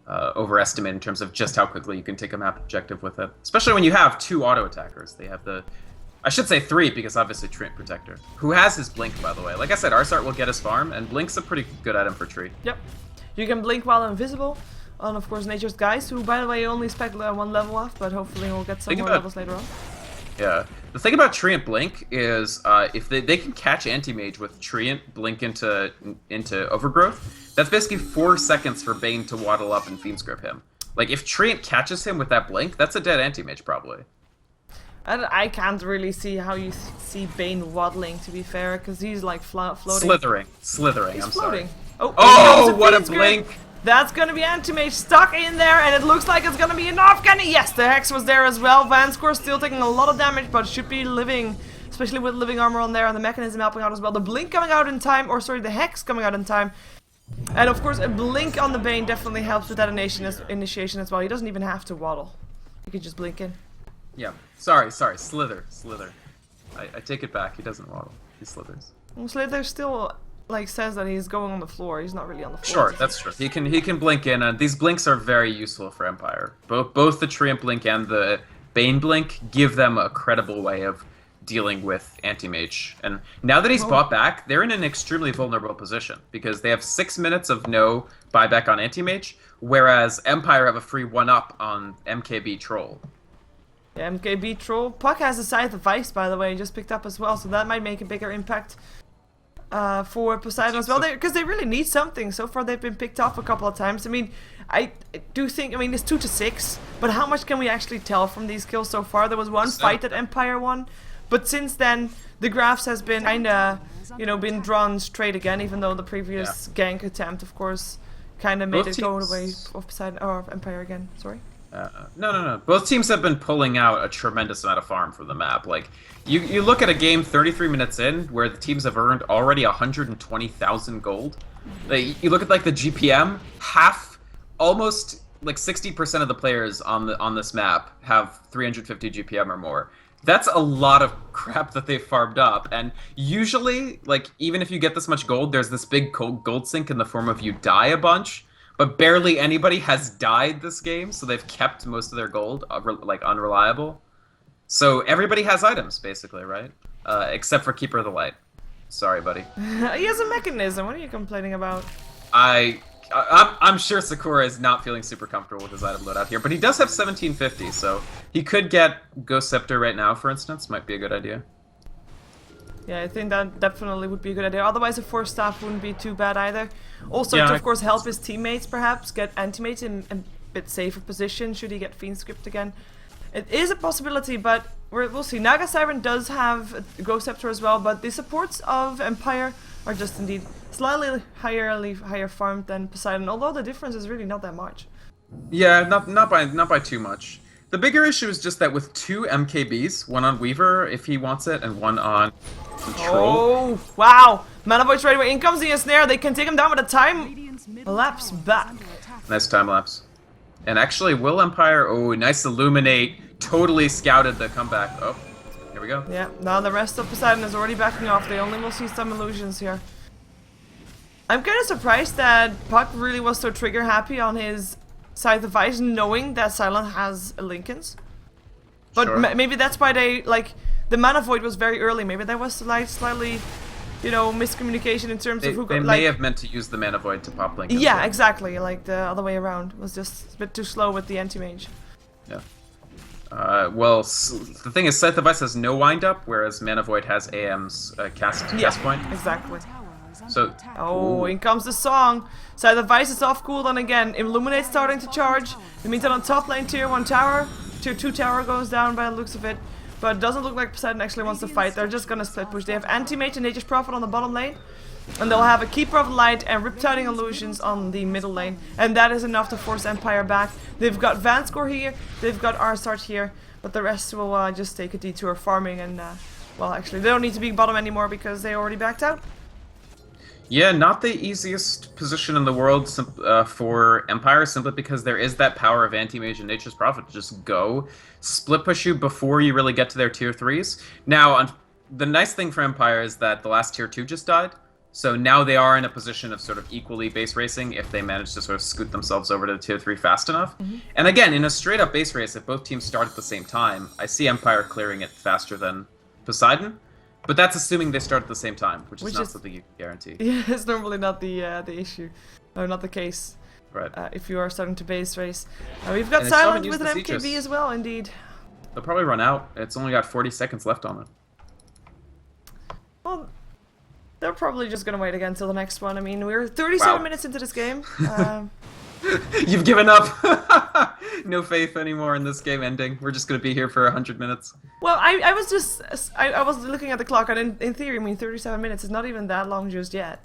[SPEAKER 2] overestimate in terms of just how quickly you can take a map objective with it. Especially when you have 2 auto attackers. They have the, I should say 3 because obviously Treant Protector, who has his Blink, by the way. Like I said, Arsart will get his farm, and Blink's a pretty good item for Tree.
[SPEAKER 1] Yep. You can blink while invisible. And of course Nature's Geist, who by the way only spec 1 level off, but hopefully we'll get some more levels later on.
[SPEAKER 2] Yeah. The thing about Treant Blink is if they can catch Anti-Mage with Treant Blink into Overgrowth, that's basically 4 seconds for Bane to waddle up and Fiend's Grip him. Like, if Treant catches him with that Blink, that's a dead Anti-Mage, probably.
[SPEAKER 1] And I can't really see how you see Bane waddling, to be fair, because he's like floating.
[SPEAKER 2] Slithering,
[SPEAKER 1] He's
[SPEAKER 2] I'm
[SPEAKER 1] floating.
[SPEAKER 2] sorry.
[SPEAKER 1] Oh,
[SPEAKER 2] what a
[SPEAKER 1] Fiend's Grip.
[SPEAKER 2] Blink!
[SPEAKER 1] That's gonna be Anti-Mage stuck in there, and it looks like it's gonna be enough. Yes, the Hex was there as well. Vanscore still taking a lot of damage, but should be living, especially with living armor on there, and the Mechanism helping out as well. The Blink coming out in time, or sorry, the Hex coming out in time. And of course, a Blink on the Bane definitely helps with that initiation as well. He doesn't even have to waddle. He could just blink in.
[SPEAKER 2] Yeah, sorry, Slither. I take it back, he doesn't waddle, he slithers.
[SPEAKER 1] Well, Slither still like says that he's going on the floor. He's not really on the floor.
[SPEAKER 2] Sure, that's true. He can blink in, and these blinks are very useful for Empire. Both the Treant Blink and the Bane Blink give them a credible way of dealing with Anti-Mage. And now that he's bought back, they're in an extremely vulnerable position, because they have 6 minutes of no buyback on Anti-Mage, whereas Empire have a free 1-up on MKB Troll.
[SPEAKER 1] Yeah, MKB Troll. Puck has a Scythe of Ice, by the way, just picked up as well, so that might make a bigger impact for Poseidon as well, because they really need something. So far they've been picked off a couple of times. I mean, I do think, I mean, it's 2 to 6, but how much can we actually tell from these kills so far? There was one fight that Empire won, but since then the graphs has been kinda, you know, been drawn straight again, even though the previous gank attempt, of course, kinda made it go away of Poseidon, or Empire again, sorry.
[SPEAKER 2] No. Both teams have been pulling out a tremendous amount of farm from the map. Like, you look at a game 33 minutes in where the teams have earned already 120,000 gold. Like, you look at like the GPM, almost like 60% of the players on this map have 350 GPM or more. That's a lot of crap that they've farmed up, and usually, like, even if you get this much gold, there's this big gold sink in the form of you die a bunch. But barely anybody has died this game, so they've kept most of their gold, like, unreliable. So everybody has items, basically, right? Except for Keeper of the Light. Sorry, buddy.
[SPEAKER 1] He has a mechanism, what are you complaining about?
[SPEAKER 2] I'm sure Sakura is not feeling super comfortable with his item loadout here, but he does have 1750, so he could get Ghost Scepter right now, for instance. Might be a good idea.
[SPEAKER 1] Yeah, I think that definitely would be a good idea. Otherwise, a Force Staff wouldn't be too bad either. Also, to, of course, help his teammates, perhaps, get Anti-Mates in a bit safer position, should he get Fiend Script again. It is a possibility, but we'll see. Naga Siren does have a Ghost Scepter as well, but the supports of Empire are just indeed slightly higher farmed than Poseidon, although the difference is really not that much.
[SPEAKER 2] Yeah, not by too much. The bigger issue is just that with 2 MKBs, one on Weaver if he wants it, and one on Troll.
[SPEAKER 1] Oh, wow! Mana Void's right away. In comes the Ensnare. They can take him down with a time lapse back.
[SPEAKER 2] Nice time lapse. And actually, will Empire... Oh, nice Illuminate. Totally scouted the comeback. Oh, here we go.
[SPEAKER 1] Yeah, now the rest of Poseidon is already backing off. They only will see some illusions here. I'm kind of surprised that Puck really was so trigger happy on his Scythe of Ice, knowing that Silent has a Linken's. But
[SPEAKER 2] Sure.
[SPEAKER 1] Maybe that's why they, like, the Mana Void was very early. Maybe there was like slightly, you know, miscommunication in terms of who
[SPEAKER 2] They
[SPEAKER 1] got,
[SPEAKER 2] may have meant to use the Mana Void to pop Lincoln.
[SPEAKER 1] Yeah, exactly. Like the other way around. It was just a bit too slow with the Anti-Mage.
[SPEAKER 2] Yeah. Well, the thing is, Scythe of Ice has no wind up, whereas Mana Void has AM's cast point.
[SPEAKER 1] Exactly.
[SPEAKER 2] So.
[SPEAKER 1] Oh, in comes the song. Scythe of Ice is off cooldown again. Illuminate starting to charge. In the meantime, on top lane, tier 1 tower. Tier 2 tower goes down by the looks of it. But it doesn't look like Poseidon actually wants to fight. They're just gonna split push. They have Anti-Mage and Nature's Prophet on the bottom lane. And they'll have a Keeper of Light and Riptiding Illusions on the middle lane. And that is enough to force Empire back. They've got Vanscore here. They've got Arsart here. But the rest will just take a detour farming and, well, actually, they don't need to be bottom anymore because they already backed out.
[SPEAKER 2] Yeah, not the easiest position in the world for Empire, simply because there is that power of Anti-Mage and Nature's Prophet to just go, split push you before you really get to their tier 3s. Now, the nice thing for Empire is that the last tier 2 just died, so now they are in a position of sort of equally base racing if they manage to sort of scoot themselves over to the tier 3 fast enough. And again, in a straight-up base race, if both teams start at the same time, I see Empire clearing it faster than Poseidon. But that's assuming they start at the same time, which is not something you can guarantee.
[SPEAKER 1] Yeah, it's normally not the issue, or not the case.
[SPEAKER 2] Right.
[SPEAKER 1] If you are starting to base race, we've got
[SPEAKER 2] And they still
[SPEAKER 1] Silent
[SPEAKER 2] haven't
[SPEAKER 1] with an
[SPEAKER 2] used the
[SPEAKER 1] MKB
[SPEAKER 2] Siegers.
[SPEAKER 1] as well. Indeed.
[SPEAKER 2] They'll probably run out. It's only got 40 seconds left on it.
[SPEAKER 1] Well, they're probably just gonna wait again till the next one. I mean, we're 37 minutes into this game.
[SPEAKER 2] You've given up. No faith anymore in this game ending. We're just gonna be here for 100 minutes.
[SPEAKER 1] Well, I was just I was looking at the clock, and in theory, I mean, 37 minutes is not even that long just yet.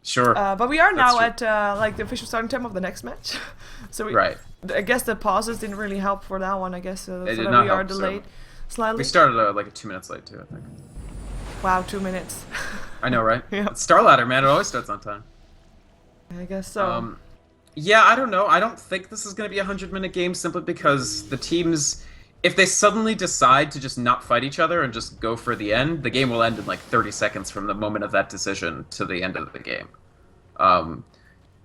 [SPEAKER 2] Sure.
[SPEAKER 1] But we are now
[SPEAKER 2] That's
[SPEAKER 1] at like the official starting time of the next match. So
[SPEAKER 2] right.
[SPEAKER 1] I guess the pauses didn't really help for that one. I guess so
[SPEAKER 2] They did
[SPEAKER 1] that
[SPEAKER 2] not
[SPEAKER 1] we are
[SPEAKER 2] help,
[SPEAKER 1] delayed
[SPEAKER 2] so.
[SPEAKER 1] slightly.
[SPEAKER 2] We started like 2 minutes late too, I think.
[SPEAKER 1] Wow, 2 minutes.
[SPEAKER 2] I know, right?
[SPEAKER 1] Yeah.
[SPEAKER 2] It's Star Ladder, man. It always starts on time.
[SPEAKER 1] I guess so.
[SPEAKER 2] Yeah, I don't know. I don't think this is going to be a 100-minute game simply because the teams, if they suddenly decide to just not fight each other and just go for the end, the game will end in like 30 seconds from the moment of that decision to the end of the game.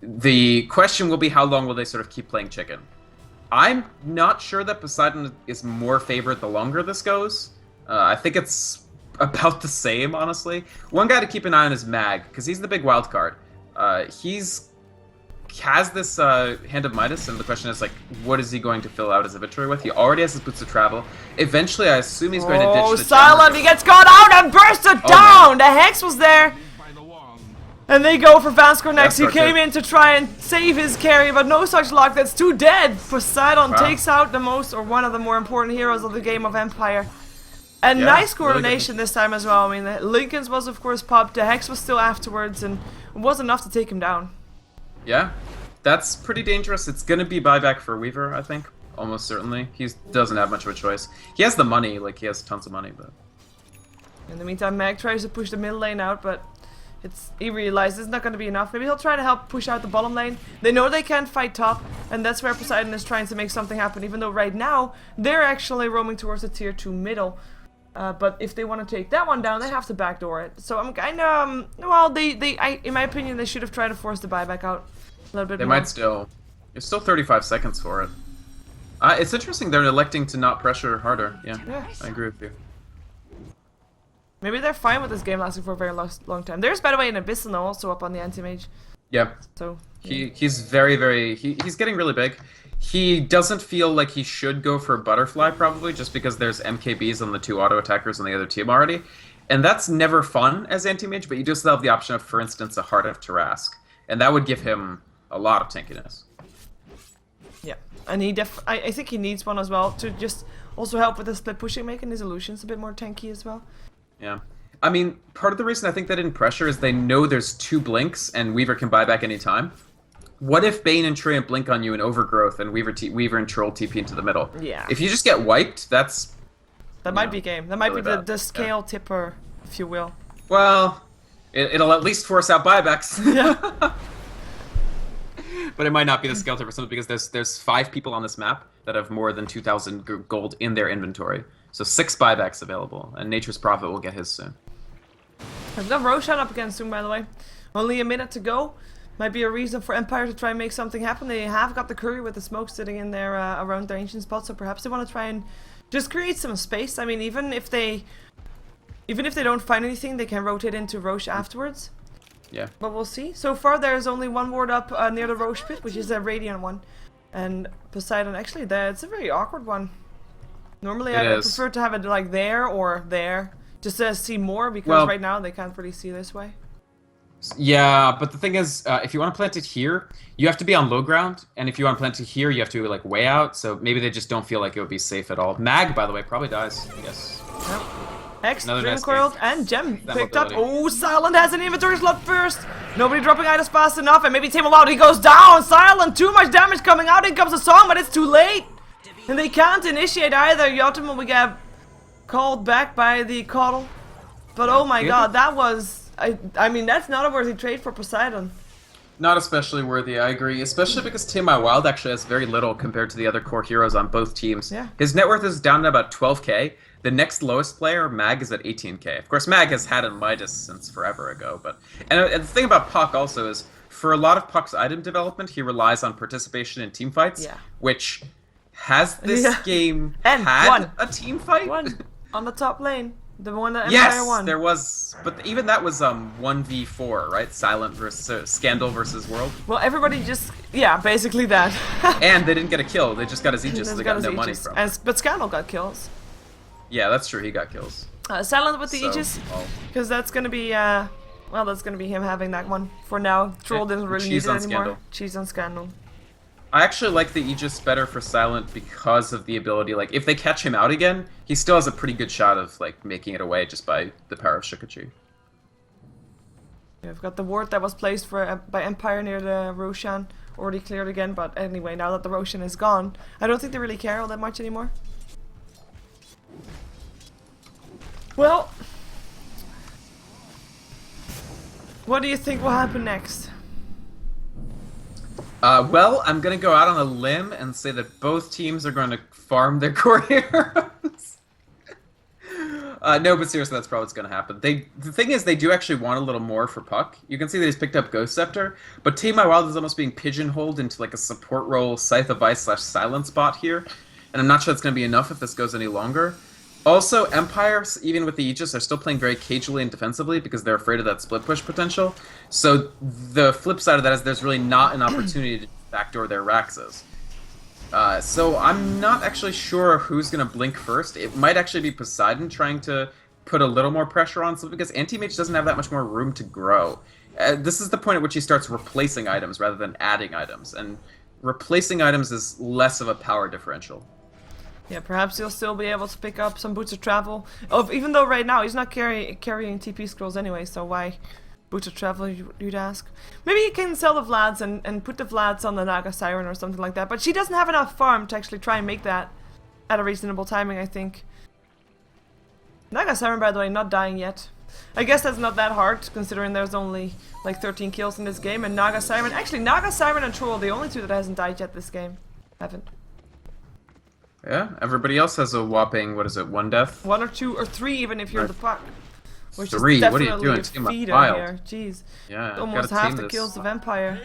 [SPEAKER 2] The question will be how long will they sort of keep playing chicken. I'm not sure that Poseidon is more favored the longer this goes. I think it's about the same, honestly. One guy to keep an eye on is Mag, because he's the big wild card. He's has this Hand of Midas, and the question is, like, what is he going to fill out his inventory with? He already has his Boots of Travel. Eventually, I assume he's going to ditch the
[SPEAKER 1] Silent! He gets caught out and bursted down! The Hex was there! And they go for Vanskor next. He came in to try and save his carry, but no such luck. That's two dead! Poseidon takes out the most, or one of the more important heroes of the game of Empire. And nice coordination this time as well. I mean, Lincoln's was of course popped, the Hex was still afterwards, and it was enough to take him down.
[SPEAKER 2] Yeah, that's pretty dangerous. It's going to be buyback for Weaver, I think. Almost certainly. He doesn't have much of a choice. He has the money, like he has tons of money, but...
[SPEAKER 1] In the meantime, Mag tries to push the middle lane out, but he realizes it's not going to be enough. Maybe he'll try to help push out the bottom lane. They know they can't fight top, and that's where Poseidon is trying to make something happen, even though right now they're actually roaming towards the tier 2 middle. But if they want to take that one down, they have to backdoor it. So I'm kind of, well, in my opinion, they should have tried to force the buyback out a little bit more.
[SPEAKER 2] They might still. There's still 35 seconds for it. It's interesting they're electing to not pressure harder. Yeah, I agree with you.
[SPEAKER 1] Maybe they're fine with this game lasting for a very long time. There's, by the way, an Abyssal now also up on the anti-mage.
[SPEAKER 2] Yeah.
[SPEAKER 1] So
[SPEAKER 2] he's very he's getting really big. He doesn't feel like he should go for Butterfly, probably, just because there's MKBs on the 2 auto-attackers on the other team already. And that's never fun as anti-mage, but you do still have the option of, for instance, a Heart of Tarask. And that would give him a lot of tankiness.
[SPEAKER 1] Yeah, and I think he needs one as well to just also help with the split pushing, making his illusions a bit more tanky as well.
[SPEAKER 2] Yeah. I mean, part of the reason I think they didn't pressure is they know there's 2 blinks and Weaver can buy back any time. What if Bane and Treant blink on you in Overgrowth and Weaver and Troll TP into the middle?
[SPEAKER 1] Yeah.
[SPEAKER 2] If you just get wiped, that
[SPEAKER 1] might be game. That might
[SPEAKER 2] really
[SPEAKER 1] be the scale tipper, if you will.
[SPEAKER 2] Well, it'll at least force out buybacks.
[SPEAKER 1] Yeah.
[SPEAKER 2] But it might not be the scale tipper simply because there's 5 people on this map that have more than 2,000 gold in their inventory. So 6 buybacks available, and Nature's Prophet will get his soon.
[SPEAKER 1] I've got Roshan up again soon, by the way. Only a minute to go. Might be a reason for Empire to try and make something happen. They have got the courier with the smoke sitting in there around their ancient spot, so perhaps they want to try and just create some space. I mean, even if they don't find anything, they can rotate into Roche afterwards.
[SPEAKER 2] Yeah.
[SPEAKER 1] But we'll see. So far, there's only one ward up near the Roche pit, which is a Radiant one. And Poseidon, actually, it's a very awkward one. Normally, I prefer to have it like there or there, just to see more, because right now they can't really see this way.
[SPEAKER 2] Yeah, but the thing is, if you want to plant it here, you have to be on low ground, and if you want to plant it here, you have to like way out. So maybe they just don't feel like it would be safe at all. Mag, by the way, probably dies. Yes.
[SPEAKER 1] Yep. X, Dream
[SPEAKER 2] nice
[SPEAKER 1] Coiled, and Gem picked up. Oh, Silent has an inventory slot first. Nobody dropping items fast enough, and maybe Tame Out. He goes down. Silent, too much damage coming out. In comes a song, but it's too late. And they can't initiate either. Yotima will get called back by the Coddle. But oh my god, that was I mean, that's not a worthy trade for Poseidon.
[SPEAKER 2] Not especially worthy, I agree. Especially because Team My Wild actually has very little compared to the other core heroes on both teams.
[SPEAKER 1] Yeah.
[SPEAKER 2] His net worth is down to about 12k. The next lowest player, Mag, is at 18k. Of course, Mag has had a Midas since forever ago, but... And the thing about Puck also is, for a lot of Puck's item development, he relies on participation in teamfights,
[SPEAKER 1] Yeah.
[SPEAKER 2] which... Has this game
[SPEAKER 1] and
[SPEAKER 2] had a team fight?
[SPEAKER 1] One on the top lane. The one that
[SPEAKER 2] yes,
[SPEAKER 1] Empire won.
[SPEAKER 2] there was, but even that was 1v4, right? Silent versus Scandal versus World.
[SPEAKER 1] Well, everybody just basically that.
[SPEAKER 2] And they didn't get a kill; they just got his Aegis. They got no money from.
[SPEAKER 1] But Scandal got kills.
[SPEAKER 2] Yeah, that's true. He got kills.
[SPEAKER 1] Silent with the Aegis, because that's gonna be well, that's gonna be him having that one for now. Troll didn't really need it anymore.
[SPEAKER 2] Scandal.
[SPEAKER 1] Cheese on Scandal.
[SPEAKER 2] I actually like the Aegis better for Silent because of the ability, like, if they catch him out again, he still has a pretty good shot of, like, making it away just by the power of Shikachi.
[SPEAKER 1] Yeah, I've got the ward that was placed for by Empire near the Roshan already cleared again, but anyway, now that the Roshan is gone, I don't think they really care all that much anymore. Well, what do you think will happen next?
[SPEAKER 2] Well, I'm gonna go out on a limb and say that both teams are going to farm their core heroes. No, but seriously, that's probably what's gonna happen. The thing is, they do actually want a little more for Puck. You can see that he's picked up Ghost Scepter, but Team My Wild is almost being pigeonholed into like a support role Scythe of Ice / Silent spot here, and I'm not sure it's gonna be enough if this goes any longer. Also, Empire, even with the Aegis, are still playing very cagely and defensively because they're afraid of that split push potential. So the flip side of that is there's really not an opportunity to backdoor their Raxes. So I'm not actually sure who's going to blink first. It might actually be Poseidon trying to put a little more pressure on something because Anti-Mage doesn't have that much more room to grow. This is the point at which he starts replacing items rather than adding items, and replacing items is less of a power differential.
[SPEAKER 1] Yeah, perhaps he'll still be able to pick up some Boots of Travel. Even though right now he's not carrying TP scrolls anyway, so why Boots of Travel, you'd ask? Maybe he can sell the Vlads and put the Vlads on the Naga Siren or something like that. But she doesn't have enough farm to actually try and make that at a reasonable timing, I think. Naga Siren, by the way, not dying yet. I guess that's not that hard, considering there's only like 13 kills in this game. And Naga Siren, actually Naga Siren and Troll are the only two that hasn't died yet this game. Haven't.
[SPEAKER 2] Yeah, everybody else has a whopping, what is it, 1 death?
[SPEAKER 1] 1 or 2 or 3 even if you're the Puck. Which
[SPEAKER 2] 3?
[SPEAKER 1] Is
[SPEAKER 2] what are you doing? Team
[SPEAKER 1] feeder
[SPEAKER 2] Wild.
[SPEAKER 1] here. Jeez.
[SPEAKER 2] Yeah,
[SPEAKER 1] almost half the kills of Empire.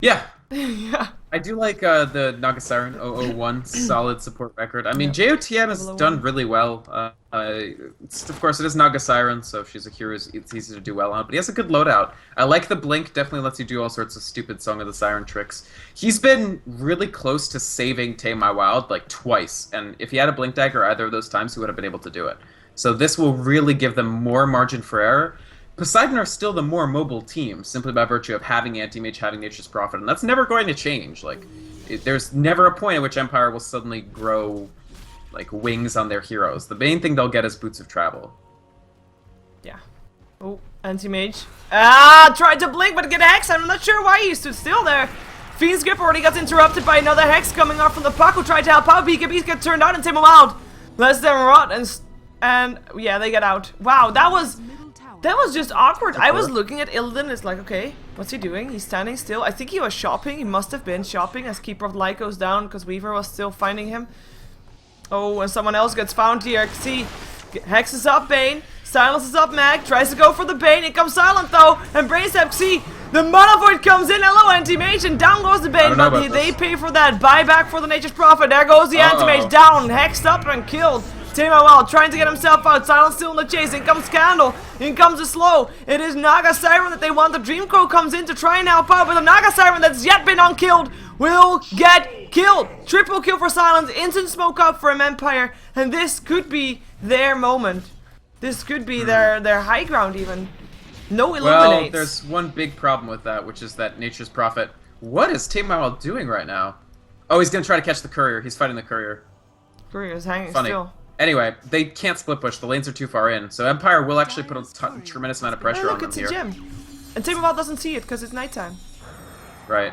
[SPEAKER 2] Yeah.
[SPEAKER 1] Yeah.
[SPEAKER 2] I do like the Naga Siren 001 solid support record. I mean, JOTM has done really well. Of course, it is Naga Siren, so if she's a hero, it's easy to do well on. But he has a good loadout. I like the blink. Definitely lets you do all sorts of stupid Song of the Siren tricks. He's been really close to saving Tame My Wild like twice, and if he had a blink dagger either of those times, he would have been able to do it. So this will really give them more margin for error. Poseidon are still the more mobile team, simply by virtue of having Anti-Mage, having Nature's Prophet, and that's never going to change. Like, there's never a point at which Empire will suddenly grow, like, wings on their heroes. The main thing they'll get is Boots of Travel.
[SPEAKER 1] Yeah. Oh, Anti-Mage. Ah, tried to blink, but get a Hex. I'm not sure why he stood still there. Fiend's Grip already got interrupted by another Hex coming off from the Puck, who tried to help out. BKBs get turned out and Tame Them Wild lets them rot, and yeah, they get out. Wow, that was just awkward. I was looking at Illidan, it's like, okay, what's he doing? He's standing still. I think he was shopping. He must have been shopping as Keeper of the Light goes down because Weaver was still finding him. Oh, and someone else gets found here. See, Hex is up, Bane. Silence is up, Mag. Tries to go for the Bane. It comes Silent, though. And Bracep, see, the Mana Void comes in. Hello, Anti-Mage. And down goes the Bane. But they pay for that. Buyback for the Nature's Prophet. There goes the Anti-Mage down. Hexed up and killed. Tame My Wild trying to get himself out. Silent still in the chase. In comes Scandal. In comes the slow. It is Naga Siren that they want. The Dream Crow comes in to try and help out. But the Naga Siren that's yet been unkilled will get killed. Triple kill for Silence. Instant smoke up for Empire. And this could be their moment. This could be their high ground even. No Illuminates.
[SPEAKER 2] Well, there's one big problem with that, which is that Nature's Prophet... What is Tame My Wild doing right now? Oh, he's going to try to catch the Courier. He's fighting the Courier.
[SPEAKER 1] Courier is hanging still.
[SPEAKER 2] Anyway, they can't split push. The lanes are too far in. So Empire will actually put a tremendous amount of pressure on them here.
[SPEAKER 1] Look, it's a gem. And Tame My Wild doesn't see it because it's nighttime.
[SPEAKER 2] Right.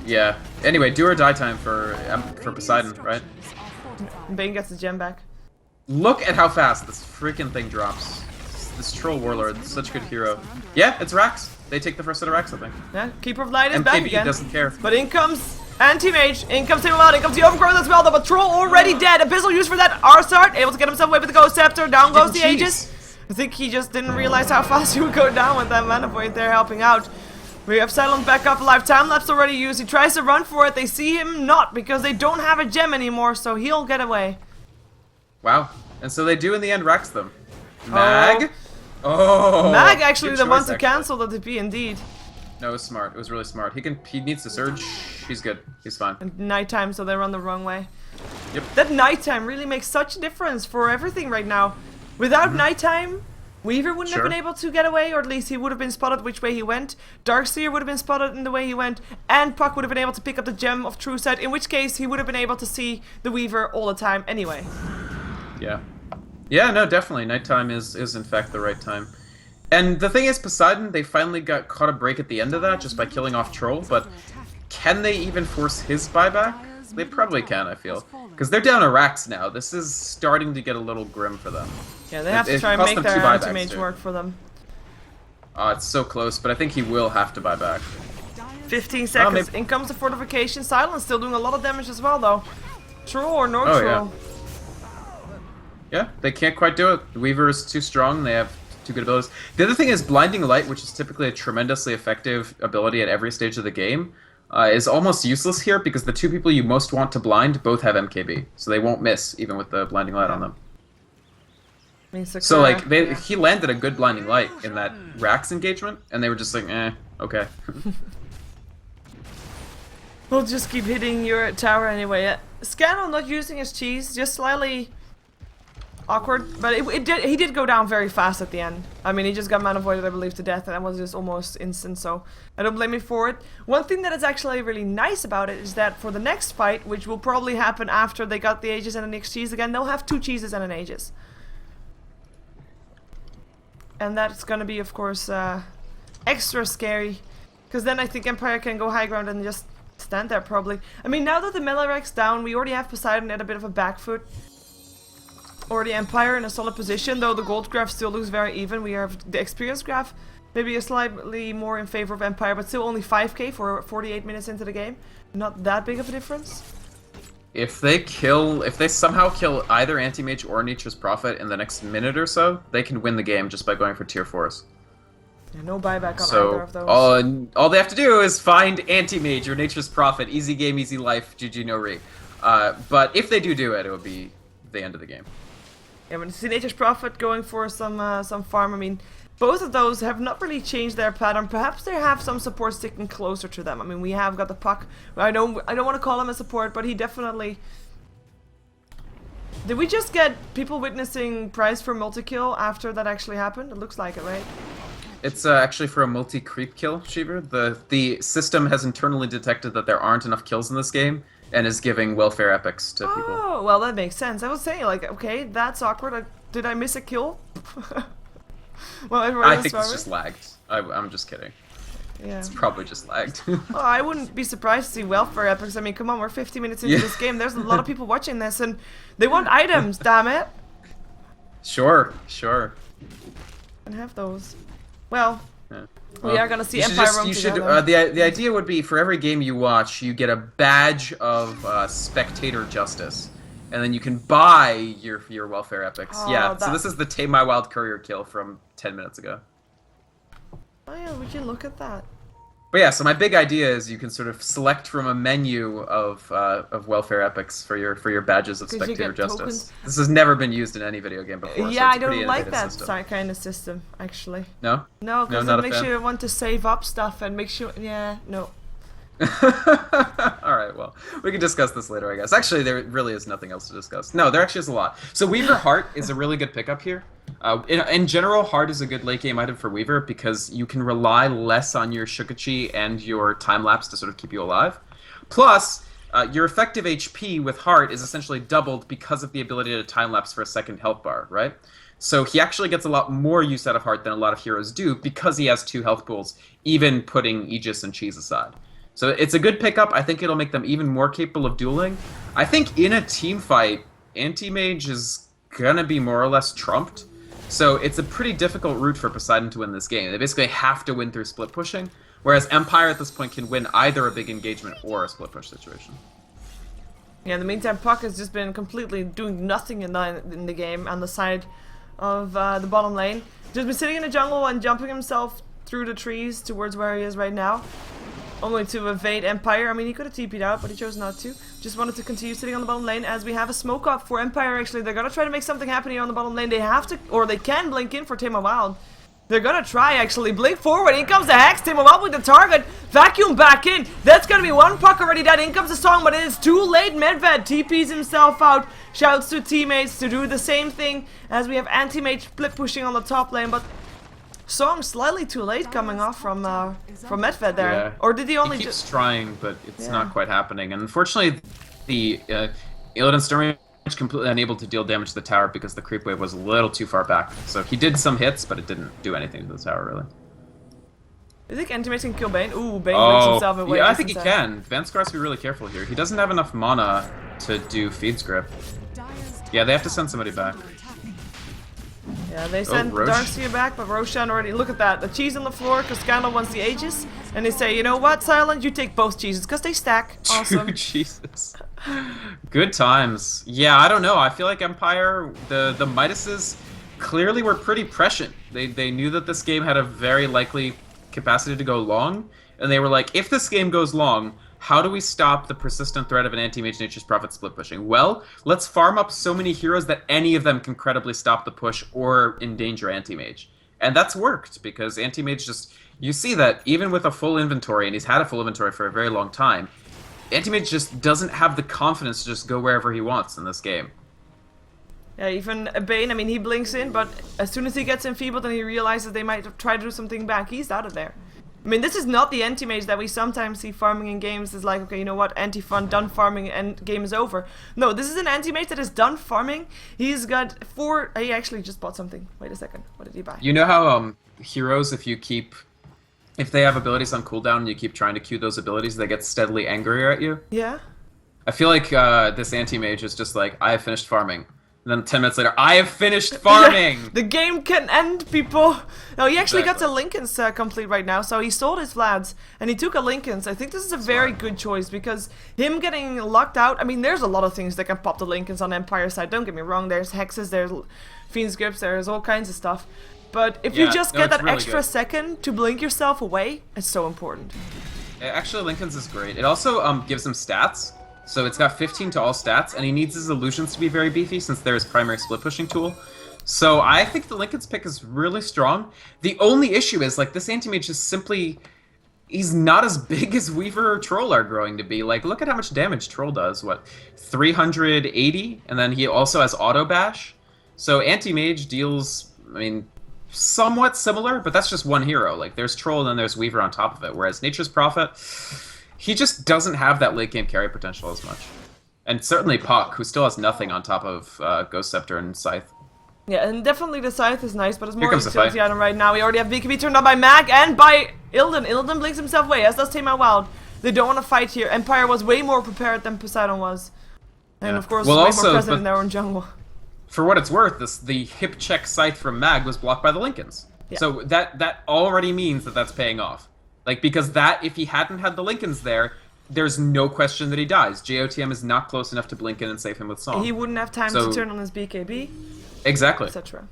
[SPEAKER 2] Yeah. Anyway, do or die time for Poseidon, right?
[SPEAKER 1] Bane gets the gem back.
[SPEAKER 2] Look at how fast this freaking thing drops. This Troll Warlord, such a good hero. Yeah, it's Rax. They take the first set of Rax, I think.
[SPEAKER 1] Yeah, Keeper of Light is back
[SPEAKER 2] MKB
[SPEAKER 1] again.
[SPEAKER 2] doesn't care.
[SPEAKER 1] But in comes Anti-Mage, in comes Table Out, in comes the Overgrowth as well, though, but Troll already dead. Abyssal used for that. Arsart able to get himself away with the Ghost Scepter. Down goes the Aegis. I think he just didn't realize how fast he would go down with that mana point there helping out. We have Silent back up alive. Time lapse already used. He tries to run for it. They see him not because they don't have a gem anymore, so he'll get away.
[SPEAKER 2] Wow. And so they do in the end Rax them. Mag? Oh.
[SPEAKER 1] Mag actually
[SPEAKER 2] good
[SPEAKER 1] the one
[SPEAKER 2] choice,
[SPEAKER 1] to
[SPEAKER 2] actually.
[SPEAKER 1] cancel the TP indeed.
[SPEAKER 2] No, it was smart. It was really smart. He needs to surge. He's good. He's fine.
[SPEAKER 1] And nighttime, so they run the wrong way.
[SPEAKER 2] Yep.
[SPEAKER 1] That nighttime really makes such a difference for everything right now. Without nighttime, Weaver wouldn't have been able to get away, or at least he would have been spotted which way he went. Darkseer would have been spotted in the way he went, and Puck would have been able to pick up the Gem of True Sight, in which case he would have been able to see the Weaver all the time anyway.
[SPEAKER 2] Yeah. Yeah, no, definitely. Nighttime is in fact the right time. And the thing is, Poseidon, they finally got caught a break at the end of that just by killing off Troll, but can they even force his buyback? They probably can, I feel. Because they're down to Rax now. This is starting to get a little grim for them.
[SPEAKER 1] Yeah, they have to try and make their anti-mage work for them.
[SPEAKER 2] It's so close, but I think he will have to buy back.
[SPEAKER 1] 15 seconds. In comes the fortification. Silence still doing a lot of damage as well, though. Troll or no troll?
[SPEAKER 2] Yeah, they can't quite do it. The Weaver is too strong. They have too good abilities. The other thing is Blinding Light, which is typically a tremendously effective ability at every stage of the game, is almost useless here because the two people you most want to blind both have MKB, so they won't miss even with the Blinding Light on them. So like he landed a good Blinding Light in that Rax engagement, and they were just like, okay.
[SPEAKER 1] We'll just keep hitting your tower anyway. Scannel not using his cheese, just slightly awkward, but he did go down very fast at the end. I mean, he just got mana voided, I believe, to death, and that was just almost instant, so I don't blame him for it. One thing that is actually really nice about it is that for the next fight, which will probably happen after they got the Aegis and the next cheese again, they'll have 2 cheeses and an Aegis. And that's gonna be, of course, extra scary, because then I think Empire can go high ground and just stand there, probably. I mean, now that the Melirek's down, we already have Poseidon at a bit of a back foot. Or the Empire in a solid position, though the gold graph still looks very even. We have the experience graph, maybe a slightly more in favor of Empire, but still only 5k for 48 minutes into the game. Not that big of a difference.
[SPEAKER 2] If they somehow kill either Anti-Mage or Nature's Prophet in the next minute or so, they can win the game just by going for tier 4s.
[SPEAKER 1] Yeah, no buyback on either of those.
[SPEAKER 2] All they have to do is find Anti-Mage or Nature's Prophet. Easy game, easy life, GG no re. But if they do it, will be the end of the game.
[SPEAKER 1] Yeah, when you see Nature's Prophet going for some farm, I mean, both of those have not really changed their pattern. Perhaps they have some support sticking closer to them. I mean, we have got the Puck. I don't want to call him a support, but he definitely... Did we just get people witnessing prize for multi-kill after that actually happened? It looks like it, right?
[SPEAKER 2] It's actually for a multi-creep kill, Shiver. The system has internally detected that there aren't enough kills in this game, and is giving welfare epics to people.
[SPEAKER 1] Oh, well, that makes sense. I was saying, like, okay, that's awkward. Did I miss a kill? Well,
[SPEAKER 2] I think it's just lagged. I'm just kidding.
[SPEAKER 1] Yeah.
[SPEAKER 2] It's probably just lagged.
[SPEAKER 1] Well, I wouldn't be surprised to see welfare epics. I mean, come on, we're 50 minutes into this game. There's a lot of people watching this, and they want items, damn it.
[SPEAKER 2] Sure.
[SPEAKER 1] And have those. Well,
[SPEAKER 2] Yeah.
[SPEAKER 1] we are gonna see Empire roam together.
[SPEAKER 2] The idea would be for every game you watch, you get a badge of spectator justice, and then you can buy your welfare epics.
[SPEAKER 1] Oh,
[SPEAKER 2] yeah. So this is the Tame My Wild Courier kill from 10 minutes ago.
[SPEAKER 1] Oh yeah, would you look at that?
[SPEAKER 2] But yeah, so my big idea is you can sort of select from a menu of welfare epics for your badges of spectator justice. Tokens. This has never been used in any video game before.
[SPEAKER 1] Yeah,
[SPEAKER 2] so
[SPEAKER 1] I don't like that kind of system, actually.
[SPEAKER 2] No?
[SPEAKER 1] No, because it makes you want to save up stuff and makes you... Yeah, no.
[SPEAKER 2] Alright, well, we can discuss this later, I guess. Actually, there really is nothing else to discuss. No, there actually is a lot. So Weaver Heart is a really good pickup here. In general, Heart is a good late game item for Weaver because you can rely less on your Shukachi and your time-lapse to sort of keep you alive. Plus, your effective HP with Heart is essentially doubled because of the ability to time-lapse for a second health bar, right? So he actually gets a lot more use out of Heart than a lot of heroes do because he has 2 health pools, even putting Aegis and Cheese aside. So it's a good pickup. I think it'll make them even more capable of dueling. I think in a team fight, Anti-Mage is gonna be more or less trumped. So it's a pretty difficult route for Poseidon to win this game. They basically have to win through split pushing, whereas Empire at this point can win either a big engagement or a split push situation.
[SPEAKER 1] Yeah, in the meantime, Puck has just been completely doing nothing in the game on the side of the bottom lane. Just been sitting in the jungle and jumping himself through the trees towards where he is right now. Only to evade Empire. I mean, he could have TP'd out, but he chose not to. Just wanted to continue sitting on the bottom lane as we have a smoke up for Empire, actually. They're gonna try to make something happen here on the bottom lane. They have to, or they can blink in for Timo Wild. They're gonna try, actually. Blink forward. In comes the Hex. Timo Wild with the target. Vacuum back in. That's gonna be one puck already dead. In comes the song, but it is too late. Medved TPs himself out. Shouts to teammates to do the same thing as we have Anti-Mage split pushing on the top lane, but Song slightly too late coming off from Medved there.
[SPEAKER 2] Yeah.
[SPEAKER 1] Or did he only
[SPEAKER 2] He keeps
[SPEAKER 1] just
[SPEAKER 2] trying, but it's not quite happening. And unfortunately, the Illidan Stormage completely unable to deal damage to the tower because the creep wave was a little too far back. So he did some hits, but it didn't do anything to the tower, really.
[SPEAKER 1] You think Anti-Mage can kill Bane? Ooh, Bane blinks himself away.
[SPEAKER 2] Yeah, I think he can. Vanscar has to be really careful here. He doesn't have enough mana to do Feed's Grip. Yeah, they have to send somebody back.
[SPEAKER 1] Yeah, they send Darcia back, but Roshan already... Look at that. The cheese on the floor, because Scandal wants the Aegis. And they say, you know what, Silent? You take both cheeses, because they stack. Awesome.
[SPEAKER 2] 2 cheeses. Good times. Yeah, I don't know. I feel like Empire, the Midases clearly were pretty prescient. They knew that this game had a very likely capacity to go long. And they were like, if this game goes long, how do we stop the persistent threat of an Anti-Mage Nature's Prophet split pushing? Well, let's farm up so many heroes that any of them can credibly stop the push or endanger Anti-Mage. And that's worked, because Anti-Mage just... You see that even with a full inventory, and he's had a full inventory for a very long time, Anti-Mage just doesn't have the confidence to just go wherever he wants in this game.
[SPEAKER 1] Yeah, even Bane, I mean, he blinks in, but as soon as he gets enfeebled and he realizes they might try to do something back, he's out of there. I mean, this is not the anti-mage that we sometimes see farming in games. It's like, okay, you know what, anti-fun, done farming, and game is over. No, this is an anti-mage that is done farming. He's got 4... He actually just bought something. Wait a second. What did he buy?
[SPEAKER 2] You know how heroes, if they have abilities on cooldown and you keep trying to queue those abilities, they get steadily angrier at you?
[SPEAKER 1] Yeah.
[SPEAKER 2] I feel like this anti-mage is just like, I have finished farming. And then 10 minutes later, I have finished farming!
[SPEAKER 1] Yeah, the game can end, people! No, he actually got the Lincolns complete right now, so he sold his Vlads, and he took a Lincolns. I think this is a very good choice, because him getting locked out, I mean, there's a lot of things that can pop the Lincolns on Empire side, don't get me wrong, there's Hexes, there's Fiend's Grips, there's all kinds of stuff. But if you just get that really extra second to blink yourself away, it's so important.
[SPEAKER 2] Actually, Lincoln's is great. It also gives him stats. So it's got 15 to all stats, and he needs his illusions to be very beefy since they're his primary split pushing tool. So I think the Lincoln's pick is really strong. The only issue is, like, this anti-mage is simply... He's not as big as Weaver or Troll are growing to be. Like, look at how much damage Troll does. What, 380? And then he also has auto bash. So anti-mage deals, I mean, somewhat similar, but that's just one hero. Like, there's Troll and then there's Weaver on top of it. Whereas Nature's Prophet... He just doesn't have that late game carry potential as much. And certainly Puck, who still has nothing on top of Ghost Scepter and Scythe.
[SPEAKER 1] Yeah, and definitely the Scythe is nice, but it's more utility item right now. We already have BKB turned on by Mag and by Illidan. Illidan blinks himself away, as does Tame Wild. They don't want to fight here. Empire was way more prepared than Poseidon was. And of course, way more present in their own jungle.
[SPEAKER 2] For what it's worth, the hip check Scythe from Mag was blocked by the Lincolns. Yeah. So that already means that that's paying off. Like, because that, if he hadn't had the Lincolns there, there's no question that he dies. JOTM is not close enough to blink in and save him with Song.
[SPEAKER 1] He wouldn't have time to turn on his BKB.
[SPEAKER 2] Exactly.
[SPEAKER 1] Etc.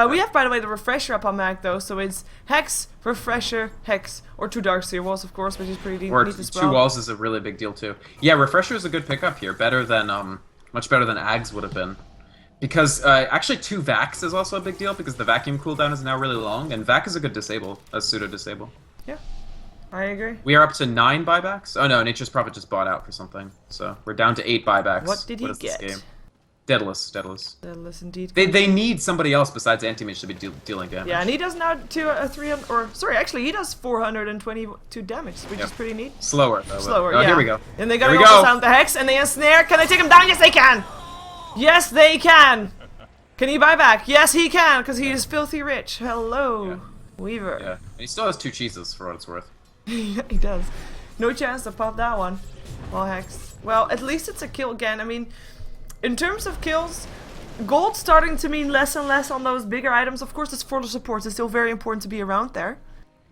[SPEAKER 1] We have, by the way, the refresher up on Mag, though, so it's Hex, Refresher, Hex, or 2 Darkseer Walls, of course, which is pretty neat as well.
[SPEAKER 2] 2 Walls is a really big deal, too. Yeah, Refresher is a good pickup here, much better than Ags would have been. Because, actually, 2 Vacs is also a big deal, because the vacuum cooldown is now really long, and Vac is a good disable, a pseudo-disable.
[SPEAKER 1] Yeah, I agree.
[SPEAKER 2] We are up to 9 buybacks. Oh no, Nature's Prophet just bought out for something. So we're down to 8 buybacks.
[SPEAKER 1] What did he get?
[SPEAKER 2] This game? Deadless.
[SPEAKER 1] Deadless indeed.
[SPEAKER 2] They need somebody else besides Anti-Mage to be dealing damage.
[SPEAKER 1] Yeah, and he does now 300, or sorry, actually he does 422 damage, which is pretty neat.
[SPEAKER 2] Slower though.
[SPEAKER 1] Slower,
[SPEAKER 2] oh,
[SPEAKER 1] yeah.
[SPEAKER 2] Here we go.
[SPEAKER 1] And they gotta go sound the Hex, and they ensnare. Can they take him down? Yes, they can! Yes, they can! Can he buy back? Yes, he can, because he is filthy rich. Hello. Yeah. Weaver.
[SPEAKER 2] Yeah, and he still has 2 cheeses for what it's worth.
[SPEAKER 1] Yeah, he does. No chance to pop that one. Well, Hex. Well, at least it's a kill again. I mean, in terms of kills, gold starting to mean less and less on those bigger items. Of course, it's for the supports. It's still very important to be around there.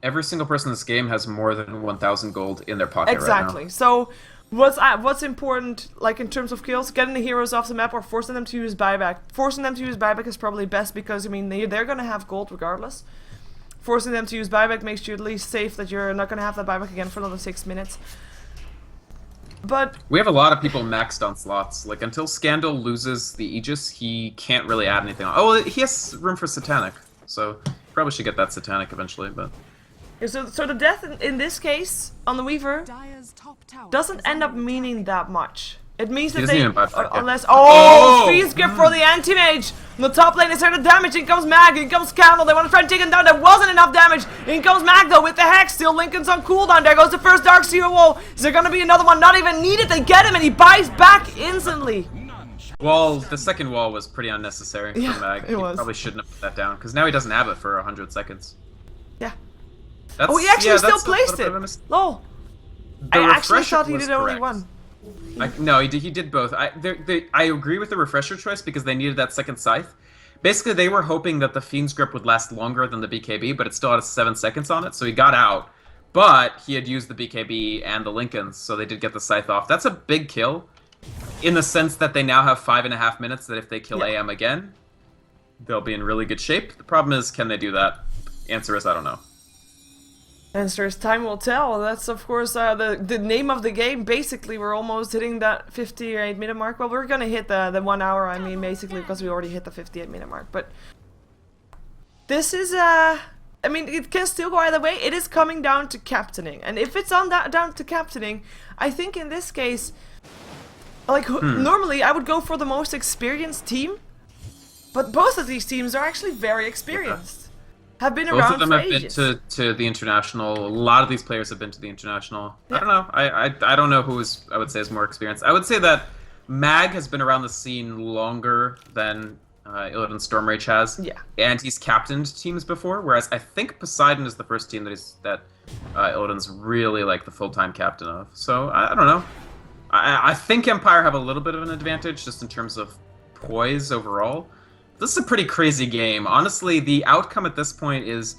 [SPEAKER 2] Every single person in this game has more than 1,000 gold in their pocket
[SPEAKER 1] Exactly.
[SPEAKER 2] right now.
[SPEAKER 1] So what's important, like in terms of kills, getting the heroes off the map or forcing them to use buyback. Forcing them to use buyback is probably best because, I mean, they're going to have gold regardless. Forcing them to use buyback makes you at least safe that you're not going to have that buyback again for another 6 minutes. But
[SPEAKER 2] we have a lot of people maxed on slots. Like, until Scandal loses the Aegis, he can't really add anything on. Oh, well, he has room for Satanic, so probably should get that Satanic eventually, but...
[SPEAKER 1] Yeah, so the death in this case, on the Weaver, doesn't end up meaning that much. It means that they... unless... Oh! Freeze grip for the anti-mage! On the top lane is there the damage, in comes Mag, in comes Scandal, they want to try and take him down, there wasn't enough damage! In comes Mag though, with the Hex, still Lincoln's on cooldown, there goes the first Darkseer wall! Is there gonna be another one? Not even needed, they get him and he buys back instantly!
[SPEAKER 2] Well, the second wall was pretty unnecessary for Mag. He
[SPEAKER 1] was.
[SPEAKER 2] probably shouldn't have put that down, because now he doesn't have it for 100 seconds.
[SPEAKER 1] Yeah.
[SPEAKER 2] That's,
[SPEAKER 1] oh, he actually still
[SPEAKER 2] that's
[SPEAKER 1] placed it! Lol. I actually thought he did only one.
[SPEAKER 2] No, he did both. I agree with the refresher choice because they needed that second scythe. Basically, they were hoping that the Fiend's Grip would last longer than the BKB, but it still had 7 seconds on it, so he got out. But he had used the BKB and the Lincolns, so they did get the scythe off. That's a big kill, in the sense that they now have 5.5 minutes that if they kill AM again, they'll be in really good shape. The problem is, can they do that? Answer is, I don't know.
[SPEAKER 1] Answer is time will tell. That's of course the name of the game. Basically, we're almost hitting that 58-minute mark. Well, we're gonna hit the 1 hour. I mean, basically, because we already hit the 58-minute mark. But this is I mean, it can still go either way. It is coming down to captaining, and if it's down to captaining, I think in this case, like normally I would go for the most experienced team, but both of these teams are actually very experienced. Have been around for ages.
[SPEAKER 2] Both of them have been to the international. A lot of these players have been to the international. Yeah. I don't know. I don't know who I would say is more experienced. I would say that Mag has been around the scene longer than Illidan Stormrage has.
[SPEAKER 1] Yeah.
[SPEAKER 2] And he's captained teams before, whereas I think Poseidon is the first team that Illidan's really like the full-time captain of. So I don't know. I think Empire have a little bit of an advantage just in terms of poise overall. This is a pretty crazy game. Honestly, the outcome at this point is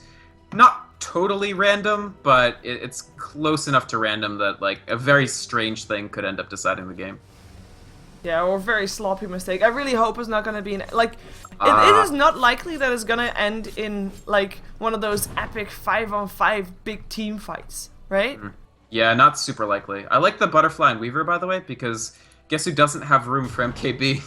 [SPEAKER 2] not totally random, but it's close enough to random that like a very strange thing could end up deciding the game.
[SPEAKER 1] Yeah, or a very sloppy mistake. I really hope it's not going to be it is not likely that it's going to end in like one of those epic 5-on-5 big team fights, right?
[SPEAKER 2] Yeah, not super likely. I like the Butterfly and Weaver, by the way, because guess who doesn't have room for MKB?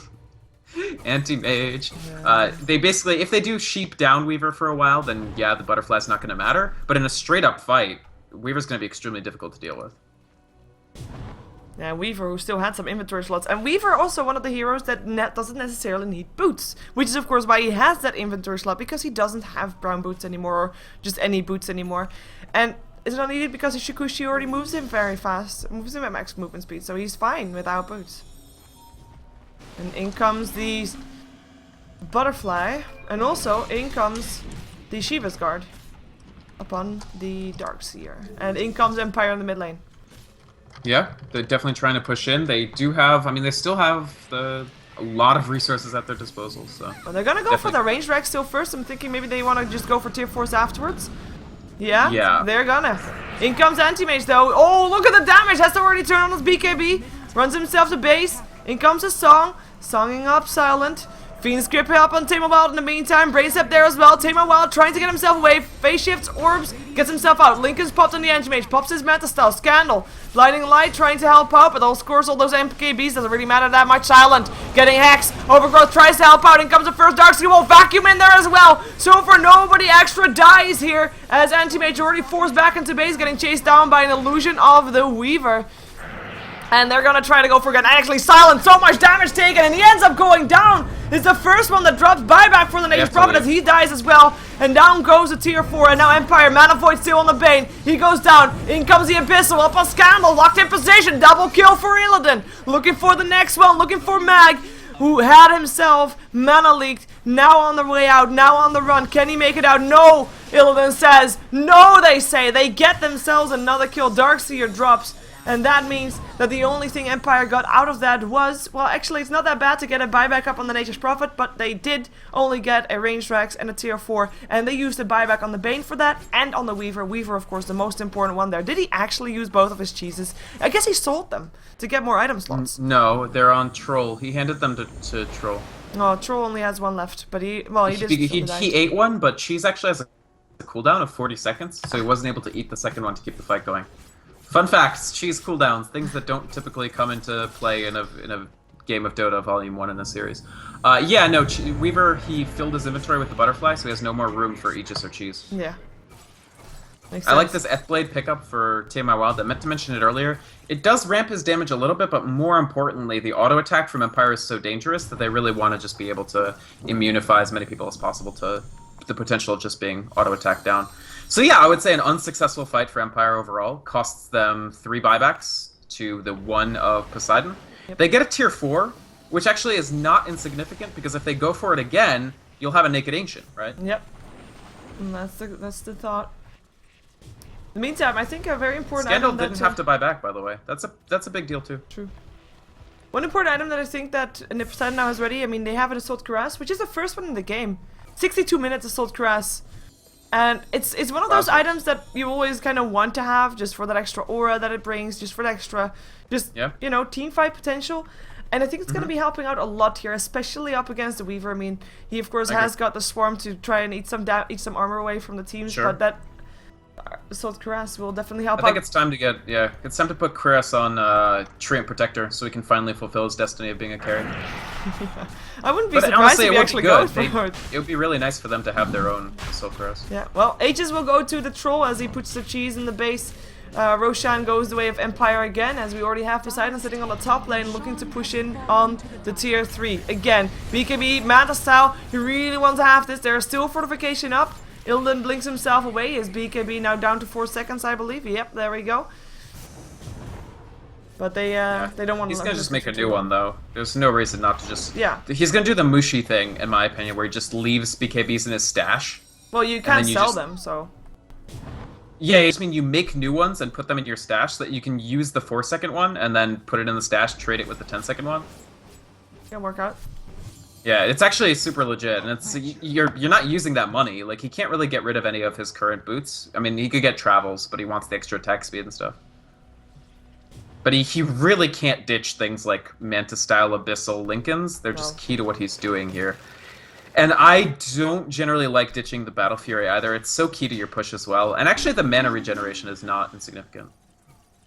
[SPEAKER 2] Anti-mage. Yeah. They basically, if they do sheep down Weaver for a while, then yeah, the Butterfly's not going to matter. But in a straight-up fight, Weaver's going to be extremely difficult to deal with.
[SPEAKER 1] Yeah, Weaver, who still had some inventory slots. And Weaver also one of the heroes that doesn't necessarily need boots. Which is of course why he has that inventory slot, because he doesn't have brown boots anymore, or just any boots anymore. And it's not needed because Ishikushi already moves him very fast. Moves him at max movement speed, so he's fine without boots. And in comes the Butterfly, and also in comes the Shiva's Guard upon the Darkseer. And in comes Empire in the mid lane.
[SPEAKER 2] Yeah, they're definitely trying to push in. They do have, I mean, they still have a lot of resources at their disposal, so...
[SPEAKER 1] Well, they're gonna go for the range rack still first. I'm thinking maybe they want to just go for tier 4s afterwards. Yeah, they're gonna. In comes Anti-Mage though. Oh, look at the damage! Has to already turn on his BKB. Runs himself to base. In comes a Song. Songing up Silent. Fiend's Grip help on Tamer Wild in the meantime. Brace up there as well. Tamer Wild trying to get himself away. Phase shifts, orbs, gets himself out. Lincoln's popped on the Anti-Mage. Pops his Meta Style. Scandal. Blinding Light trying to help out, but all scores all those MKBs. Doesn't really matter that much. Silent. Getting Hex. Overgrowth tries to help out. In comes the first Darkseer Wall. Vacuum in there as well. So far, nobody extra dies here, as Anti-Mage already forced back into base, getting chased down by an illusion of the Weaver. And they're gonna try to go for again. Actually, Silent, so much damage taken, and he ends up going down. It's the first one that drops buyback for the Nature's Prophet as he dies as well. And down goes the tier 4, and now Empire. Mana Void still on the Bane. He goes down. In comes the Abyssal. Up on Scandal. Locked in position. Double kill for Illidan. Looking for the next one. Looking for Mag, who had himself mana leaked. Now on the way out. Now on the run. Can he make it out? No. Illidan says. No, they say. They get themselves another kill. Darkseer drops. And that means that the only thing Empire got out of that was, well, actually it's not that bad to get a buyback up on the Nature's Prophet, but they did only get a ranged Rex and a tier 4, and they used a buyback on the Bane for that, and on the Weaver. Weaver, of course, the most important one there. Did he actually use both of his cheeses? I guess he sold them to get more item slots.
[SPEAKER 2] No, they're on Troll. He handed them to Troll.
[SPEAKER 1] Oh, Troll only has one left, but he
[SPEAKER 2] ate one, but Cheese actually has a cooldown of 40 seconds, so he wasn't able to eat the second one to keep the fight going. Fun facts, Cheese cooldowns, things that don't typically come into play in a game of Dota Volume 1 in a series. Yeah, no, Weaver, he filled his inventory with the butterfly, so he has no more room for Aegis or Cheese.
[SPEAKER 1] Yeah.
[SPEAKER 2] I like this F-Blade pickup for TMI Wild. I meant to mention it earlier. It does ramp his damage a little bit, but more importantly, the auto attack from Empire is so dangerous that they really want to just be able to immunify as many people as possible to the potential of just being auto attacked down. So yeah, I would say an unsuccessful fight for Empire overall. Costs them 3 buybacks to the 1 of Poseidon. Yep. They get a tier 4, which actually is not insignificant, because if they go for it again, you'll have a Naked Ancient, right?
[SPEAKER 1] Yep. And that's the thought. In the meantime, I think a very important
[SPEAKER 2] Scandal
[SPEAKER 1] item
[SPEAKER 2] didn't have to buy back, by the way. That's a big deal too.
[SPEAKER 1] True. One important item that I think that Poseidon now is ready, I mean, they have an Assault Cuirass, which is the first one in the game. 62 minutes Assault Cuirass. And it's one of those items that you always kind of want to have, just for that extra aura that it brings, just for the extra, you know, team fight potential. And I think it's going to be helping out a lot here, especially up against the Weaver. I mean, he of course has got the Swarm to try and eat some armor away from the teams, but that Assault Cuirass will definitely help out.
[SPEAKER 2] I think it's time to it's time to put Cuirass on Treant Protector so he can finally fulfill his destiny of being a carry.
[SPEAKER 1] I wouldn't be surprised if he actually goes for it.
[SPEAKER 2] It would be really nice for them to have their own Assault Cuirass.
[SPEAKER 1] Yeah, well, Aegis will go to the Troll as he puts the cheese in the base. Roshan goes the way of Empire again, as we already have Poseidon sitting on the top lane looking to push in on the tier 3. Again, BKB, Manta style, he really wants to have this. There is still fortification up. Illidan blinks himself away. His BKB now down to 4 seconds, I believe. Yep, there we go. But they don't want to.
[SPEAKER 2] He's gonna just make a new one though. There's no reason not to just.
[SPEAKER 1] Yeah.
[SPEAKER 2] He's gonna do the Mushi thing, in my opinion, where he just leaves BKBs in his stash.
[SPEAKER 1] Well, you can't sell them, so.
[SPEAKER 2] Yeah, I just mean you make new ones and put them in your stash so that you can use the 4-second one and then put it in the stash, trade it with the 10-second one.
[SPEAKER 1] Can work out.
[SPEAKER 2] Yeah, it's actually super legit, and it's you're not using that money. Like, he can't really get rid of any of his current boots. I mean, he could get travels, but he wants the extra attack speed and stuff. But he really can't ditch things like Manta-style Abyssal Lincolns. They're just key to what he's doing here. And I don't generally like ditching the Battle Fury either. It's so key to your push as well. And actually, the mana regeneration is not insignificant.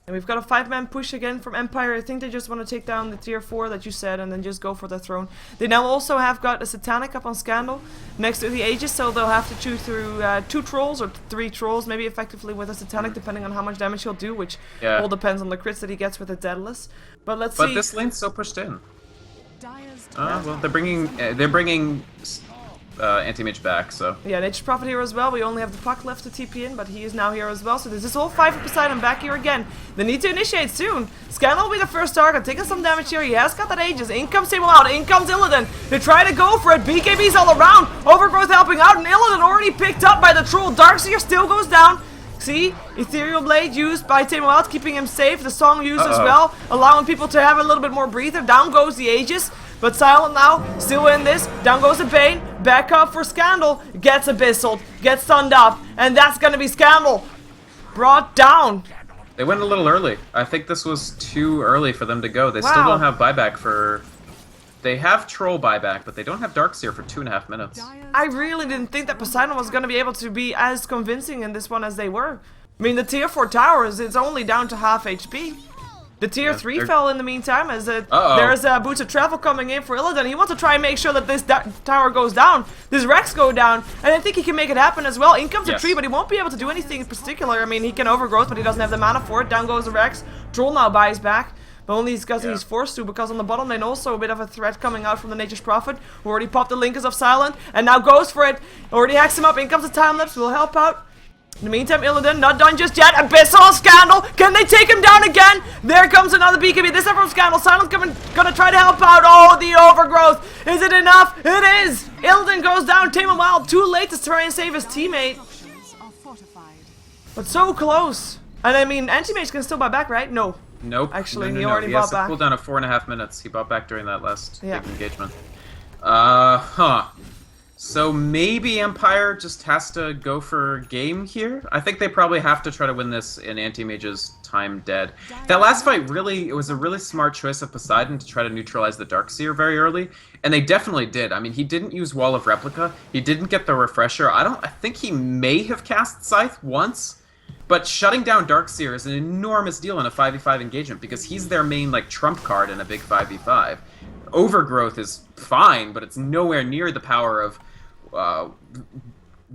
[SPEAKER 1] And we've got a 5-man push again from Empire. I think they just want to take down the tier 4 that you said and then just go for the throne. They now also have got a Satanic up on Scandal next to the Aegis, so they'll have to chew through 2 trolls or 3 trolls, maybe effectively with a Satanic, depending on how much damage he'll do, which all depends on the crits that he gets with the Daedalus. But let's see.
[SPEAKER 2] But this lane's so pushed in. Well, they're bringing Anti-Mage back, so.
[SPEAKER 1] Yeah, Nature's Prophet here as well. We only have the Puck left to TP in, but he is now here as well. So there's this whole 5 for Poseidon back here again. They need to initiate soon. Scandal will be the first target, taking some damage here. He has got that Aegis. In comes Table out. In comes Illidan. They try to go for it. BKB's all around. Overgrowth helping out, and Illidan already picked up by the Troll. Darkseer still goes down. See, Ethereal Blade used by Tame Wild, keeping him safe. The Song used as well, allowing people to have a little bit more breather. Down goes the Aegis. But Silent now, still in this. Down goes the Bane. Back up for Scandal. Gets Abyssal. Gets stunned up. And that's going to be Scandal. Brought down.
[SPEAKER 2] They went a little early. I think this was too early for them to go. They still don't have buyback for... They have Troll buyback, but they don't have Darkseer for 2.5 minutes.
[SPEAKER 1] I really didn't think that Poseidon was going to be able to be as convincing in this one as they were. I mean, the tier 4 towers, it's only down to half HP. The tier 3 fell in the meantime as there's Boots of Travel coming in for Illidan. He wants to try and make sure that this tower goes down, this Rex go down, and I think he can make it happen as well. In comes a tree, but he won't be able to do anything in particular. I mean, he can overgrowth, but he doesn't have the mana for it. Down goes the Rex. Troll now buys back, but only because he's forced to, because on the bottom lane also a bit of a threat coming out from the Nature's Prophet, who already popped the Linkers of Silent, and now goes for it. Already hacks him up. In comes the Time Lapse, will help out. In the meantime, Illidan, not done just yet. Abyssal Scandal. Can they take him down again? There comes another BKB. This time from Scandal. Silent's gonna try to help out. Oh, the overgrowth. Is it enough? It is. Illidan goes down. Tame him Wild. Too late to try and save his teammate. But so close. And I mean, Anti-Mage can still buy back, right? No.
[SPEAKER 2] Nope.
[SPEAKER 1] Actually,
[SPEAKER 2] no,
[SPEAKER 1] he
[SPEAKER 2] no.
[SPEAKER 1] already
[SPEAKER 2] He
[SPEAKER 1] bought
[SPEAKER 2] has a
[SPEAKER 1] back.
[SPEAKER 2] cooldown of 4.5 minutes. He bought back during that last
[SPEAKER 1] Yeah.
[SPEAKER 2] big engagement. So maybe Empire just has to go for game here? I think they probably have to try to win this in Anti-Mage's time dead. That last fight it was a really smart choice of Poseidon to try to neutralize the Darkseer very early, and they definitely did. I mean, he didn't use Wall of Replica, he didn't get the Refresher. I think he may have cast Scythe once, but shutting down Darkseer is an enormous deal in a 5v5 engagement because he's their main, like, trump card in a big 5v5. Overgrowth is fine, but it's nowhere near the power of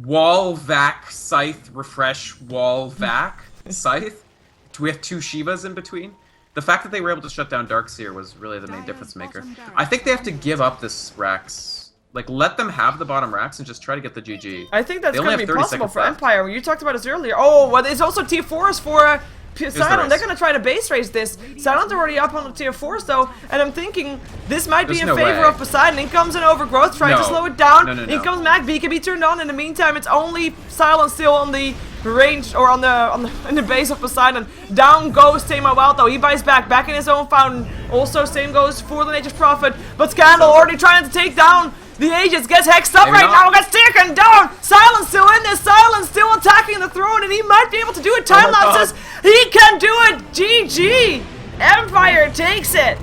[SPEAKER 2] wall, vac, scythe, refresh, wall, vac, scythe, with 2 Shivas in between. The fact that they were able to shut down Darkseer was really the main difference maker. I think they have to give up this Rax. Like, let them have the bottom Rax and just try to get the GG.
[SPEAKER 1] I think that's
[SPEAKER 2] They only
[SPEAKER 1] going to
[SPEAKER 2] have
[SPEAKER 1] be
[SPEAKER 2] 30
[SPEAKER 1] possible
[SPEAKER 2] seconds
[SPEAKER 1] for
[SPEAKER 2] left.
[SPEAKER 1] Empire. You talked about this earlier. Oh, well, there's also tier 4s for Poseidon. They're going to try to base race this. Silent's already up on the tier 4s, though, and I'm thinking this might be in
[SPEAKER 2] There's no
[SPEAKER 1] favor
[SPEAKER 2] way.
[SPEAKER 1] of Poseidon. In comes an Overgrowth, trying to
[SPEAKER 2] No.
[SPEAKER 1] slow it down.
[SPEAKER 2] No.
[SPEAKER 1] In comes Mag can be turned on. In the meantime, it's only Silent still on the range, or in the base of Poseidon. Down goes Tama Wild, though. He buys back in his own fountain. Also, same goes for the Nature's Prophet, but Scandal already trying to take down the Aegis, gets hexed up
[SPEAKER 2] Maybe
[SPEAKER 1] right
[SPEAKER 2] not.
[SPEAKER 1] now, gets taken down! Silence still in this, Silence still attacking the throne, and he might be able to do it.
[SPEAKER 2] my
[SPEAKER 1] Timelapse says he can do it! GG! Empire takes it!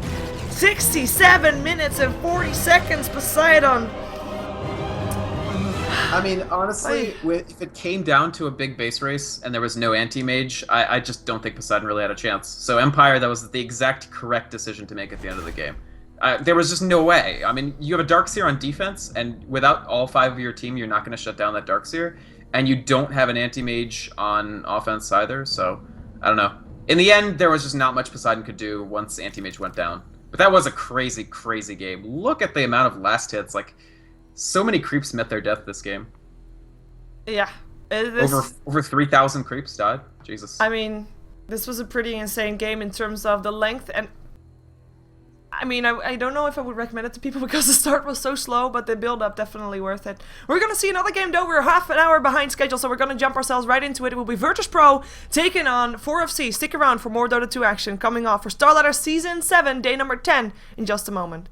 [SPEAKER 1] 67 minutes and 40 seconds, Poseidon.
[SPEAKER 2] I mean, honestly, if it came down to a big base race and there was no anti-mage, I just don't think Poseidon really had a chance. So Empire, that was the exact correct decision to make at the end of the game. There was just no way. I mean, you have a Darkseer on defense, and without all 5 of your team, you're not going to shut down that Darkseer. And you don't have an anti-mage on offense either, so I don't know. In the end, there was just not much Poseidon could do once anti-mage went down. But that was a crazy, crazy game. Look at the amount of last hits. Like, so many creeps met their death this game.
[SPEAKER 1] Yeah.
[SPEAKER 2] Over 3,000 creeps died. Jesus.
[SPEAKER 1] I mean, this was a pretty insane game in terms of the length, and I mean, I don't know if I would recommend it to people because the start was so slow, but the build-up definitely worth it. We're gonna see another game though. We're half an hour behind schedule, so we're gonna jump ourselves right into it. It will be Virtus.pro taking on 4FC. Stick around for more Dota 2 action coming off for Starladder Season 7, day number 10 in just a moment.